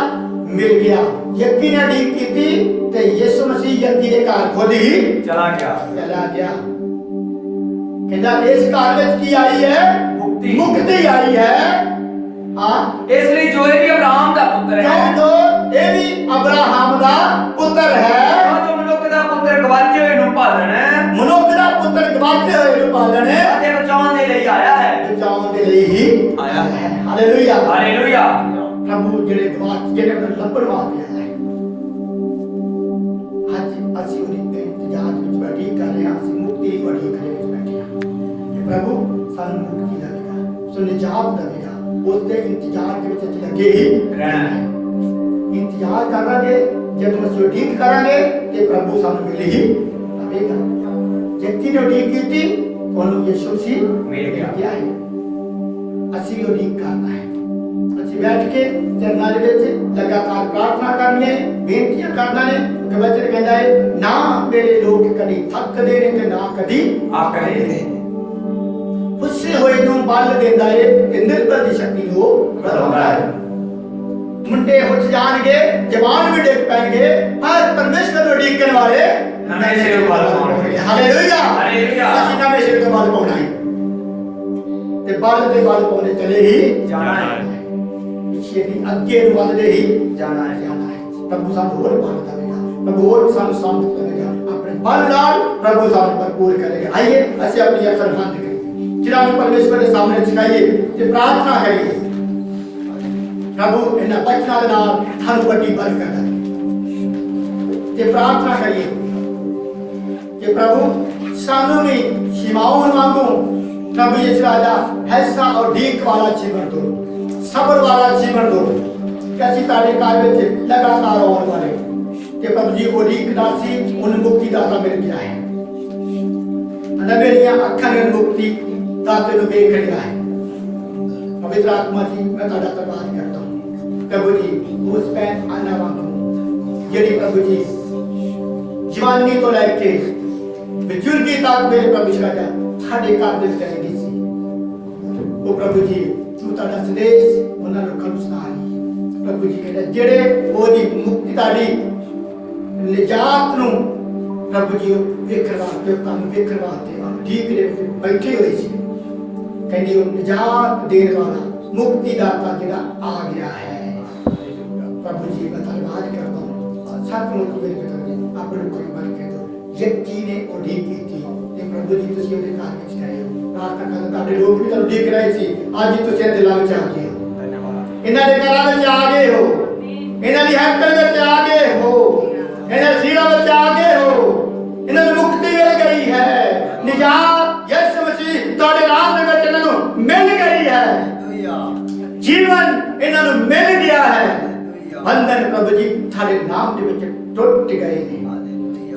मिल गया। यक्की ने उਡੀक कीती ते यीशु मसीह यक्की दे घर खुद ही चला गया। कहंदा इस घर विच की आई है? मुक्ति आई है। हाँ, इसलिए जो ये भी अब्राहम दा पुत्र है, जो ये भी अब्राहम दा पुत्र है, जो मनुख दा पुत्र गवाचे होए नूं पालण है, मनुख दा पुत्र गवाचे होए नूं पालण है, ते बचाउण दे लई आया है, बचाउण दे लई ही आया है। Hallelujah, hallelujah. प्रभु जेड़े गवाच जेड़े लंबड़ वास्ते आया है। आज असीं उहदी इंतजार विच बैठी कर रहे हां, असीं मुक्ति दी बड़ी करे विच बैठे हां कि प्रभु सानूं मुक्ति देवेगा, सानूं निजात देवेगा। उसके इंतजार के विच लगे ही रहना है। इंतजार करांगे, जब असीं उਡੀक करांगे ते प्रभु सानूं मिल ही आवेगा। जितनी ने उਡੀक कीती उन्होंने यीशु मसीह मिल गया है। असीं भी उਡੀक करना है। असीं बैठ के चरनां दे विच लगातार प्रार्थना करनी है, बेनतियां करना ने कि वचन कहंदा है ना मेरे लोग कदी थकदे ने ते ना कदी आकड़े ने। गुस्से होए नूं बल देंदा है ते निर्बल दी शक्ति नूं बढ़ाउंदा है। मुंडे हुच जाणगे, जवान भी डिग पैणगे, पर परमेश्वर नूं उਡੀकण वाले नवें सिरे तो बल पाउणगे। Hallelujah, hallelujah. असीं नवें सिरे तो बल पाउणा है ते बल दे बल पाउणे चले ही जाना है। पिछे दी अगे नूं वधदे ही जाना है। प्रभु सानूं होर बल देवेगा, प्रभु होर सानूं सामर्थ देवेगा। अपने बल नाल प्रभु सानूं भरपूर करेगा। आइए असीं अपनी अखर बंद करिए, जिन्हां नूं परमेश्वर दे सामने झुकाइए ते प्रार्थना करिए। प्रभु इन्हां वचनां दे नाल थानूं वड्डी बरकत दे ते प्रार्थना करिए कि प्रभु सानूं भी शिमाउन वांगू प्रभु यीशु राजा ऐसा उਡੀक वाला जीवन दो, सबर वाला जीवन दो कि असीं तुहाडे घर विच लगातार आउण वाले ते प्रभु जी उਡੀक दासी उन मुक्ति दाता मिल गया है। अना मेरियां अखां ने मुक्ति दाते नूं वेख लिया है। पवित्र आत्मा जी मैं तुहाडा धन्नवाद करदा हूं प्रभु जी। उस पैन आना वांगू जेड़ी प्रभु जी जवानी तो लैके बुजुर्गी तक मेरे प्रभु राजा साडे घर दे विच रहिंदी सी। ओ प्रभु जी तू तुहाडा संदेश उन्हां लोकां नूं सुणा रही। प्रभु जी कहंदा जेड़े ओदी मुक्ति ताड़ी निजात नूं प्रभु जी वेखण वास्ते काम वेखण वास्ते ठीक दे विच बैठे होए सी। कहंदी ओ निजात देण वाला मुक्ति दाता जेड़ा आ गया है। प्रभु जी मैं धन्यवाद करता हूं। सचमुच मेरे पिता जी अपने कोई बल के दो यक्की ने उਡੀक कीती ते प्रभु जी तुसीं ओदे घर विच गए हो। प्रार्थना करदा तुहाडे लोक भी तुहानूं उਡੀक रहे सी, अज तुसीं दिलां विच आ गए हो। धन्यवाद। इन्हां दे घरां विच आ गए हो, इन्हां दी हैकल विच आ गए हो, इन्हां सीरां विच आ गए हो। इन्हां नूं मुक्ति मिल गई है। निजात यीशु मसीह तुहाडे नाम दे विच इन्हां नूं मिल गई है। जीवन इन्हां नूं मिल गया है। बंधन प्रभु जी थारे नाम दे विच टुट गए ने।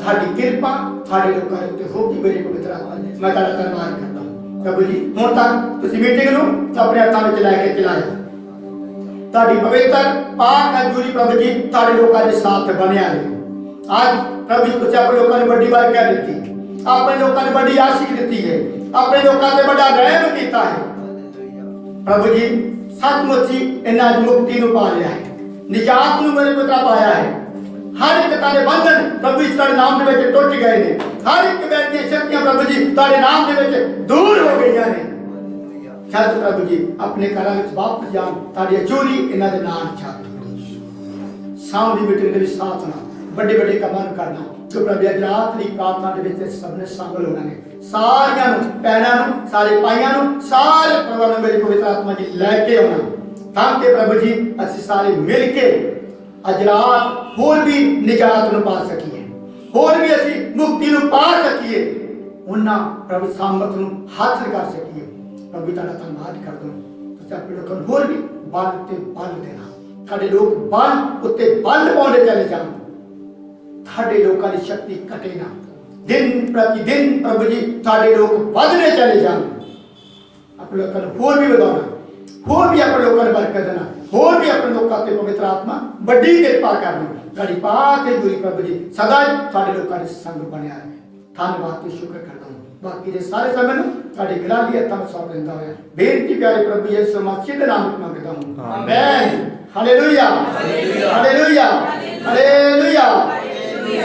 थाडी कृपा थाडे लोकां दे उत्ते होगी मेरे पवित्र आत्मा। मैं तुहाडा धन्नवाद करदा हूं प्रभु जी। हुण तक तुसीं मीटिंग नूं अपने हत्थां विच लै के चलाया। ताड़ी पवित्र पाक हजूरी प्रभु जी ताड़े लोकां दे साथ बनिया रहे। आज प्रभु जी तुसीं अपने लोकां नूं बड़ी बरकत दित्ती, अपने लोकां नूं बड़ी आशीष दित्ती है, अपने लोकां ते बड़ा रहम कीता है। प्रभु जी सचमुच ही इन्हां दी मुक्ति नूं पा लिया है, निजात नूं मेरे पुत्रा पाया है। हर एक तारे बंधन प्रभु जी तारे नाम दे विच टुट गए ने। हर एक बैठ दी शक्तियां प्रभु जी तारे नाम दे विच दूर हो गईयां ने। शायद प्रभु जी अपने घरां विच वापस जान ताड़ी चोरी इन्हां दे नाल छाप सामने मीटिंग दे विच साथ ना बड़े बड़े कामां नूं करना जो प्रभु अज रात दी प्रार्थना दे विच सबने शामिल होना ने। सारियां नूं पैणां नूं सारे पाइयां नूं सारे प्रभु नूं मेरी पवित्र आत्मा जी लैके आउणा ताकि प्रभु जी असीं सारे मिल के अज रात होर भी निजात नूं पा सकीए, होर भी असीं मुक्ति नूं पा सकीए, उन्हां प्रभु सामर्थ नूं हासिल कर सकीए। प्रभु तुहाडा धन्नवाद करदा हां। तुसीं अपने लोकां नूं होर भी बल ते बल देना। साडे लोक बल उत्ते बल पाउंदे चले जाण, साडे लोकां दी शक्ति घटे ना। दिन प्रतिदिन प्रभु जी साडे लोक वधदे चले जाण। अपने लोकां नूं होर भी वधाउणा, होर भी अपने लोकां नूं बरकत देना। ਹੋਰ ਵੀ ਆਪਣੇ ਲੋਕਾਂ ਤੇ ਪਵਿੱਤਰ ਆਤਮਾ ਵੱਡੀ ਕਿਰਪਾ ਕਰਨੀ ਗਾੜੀ ਪਾ ਕੇ ਗੁਰੂ ਪ੍ਰਭੂ ਜੀ ਸਦਾ ਹੀ ਸਾਡੇ ਲੋਕਾਂ ਦੇ ਸੰਗ ਬਣਿਆ ਰਹੇ। ਧੰਨਵਾਦ ਤੇ ਸ਼ੁਕਰ ਕਰਦਾ ਹਾਂ। ਬਾਕੀ ਦੇ ਸਾਰੇ ਸਮੇਂ ਨੂੰ ਤੁਹਾਡੇ ਗ੍ਰਾਹੀ ਹੱਥਾਂ ਵਿੱਚ ਸੌਂਪ ਦਿੰਦਾ ਹੋਇਆ ਬੇਨਤੀ ਪਿਆਰੇ ਪ੍ਰਭੂ ਯਿਸੂ ਮਸੀਹ ਦੇ ਨਾਮ ਵਿੱਚ ਮੰਗਦਾ ਹਾਂ ਆਮੇਨ। Hallelujah hallelujah hallelujah.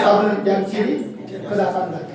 ਸਭ ਨੂੰ ਜੈ ਮਸੀਹ ਦੀ ਖੁਦਾ ਧੰਨਵਾਦ।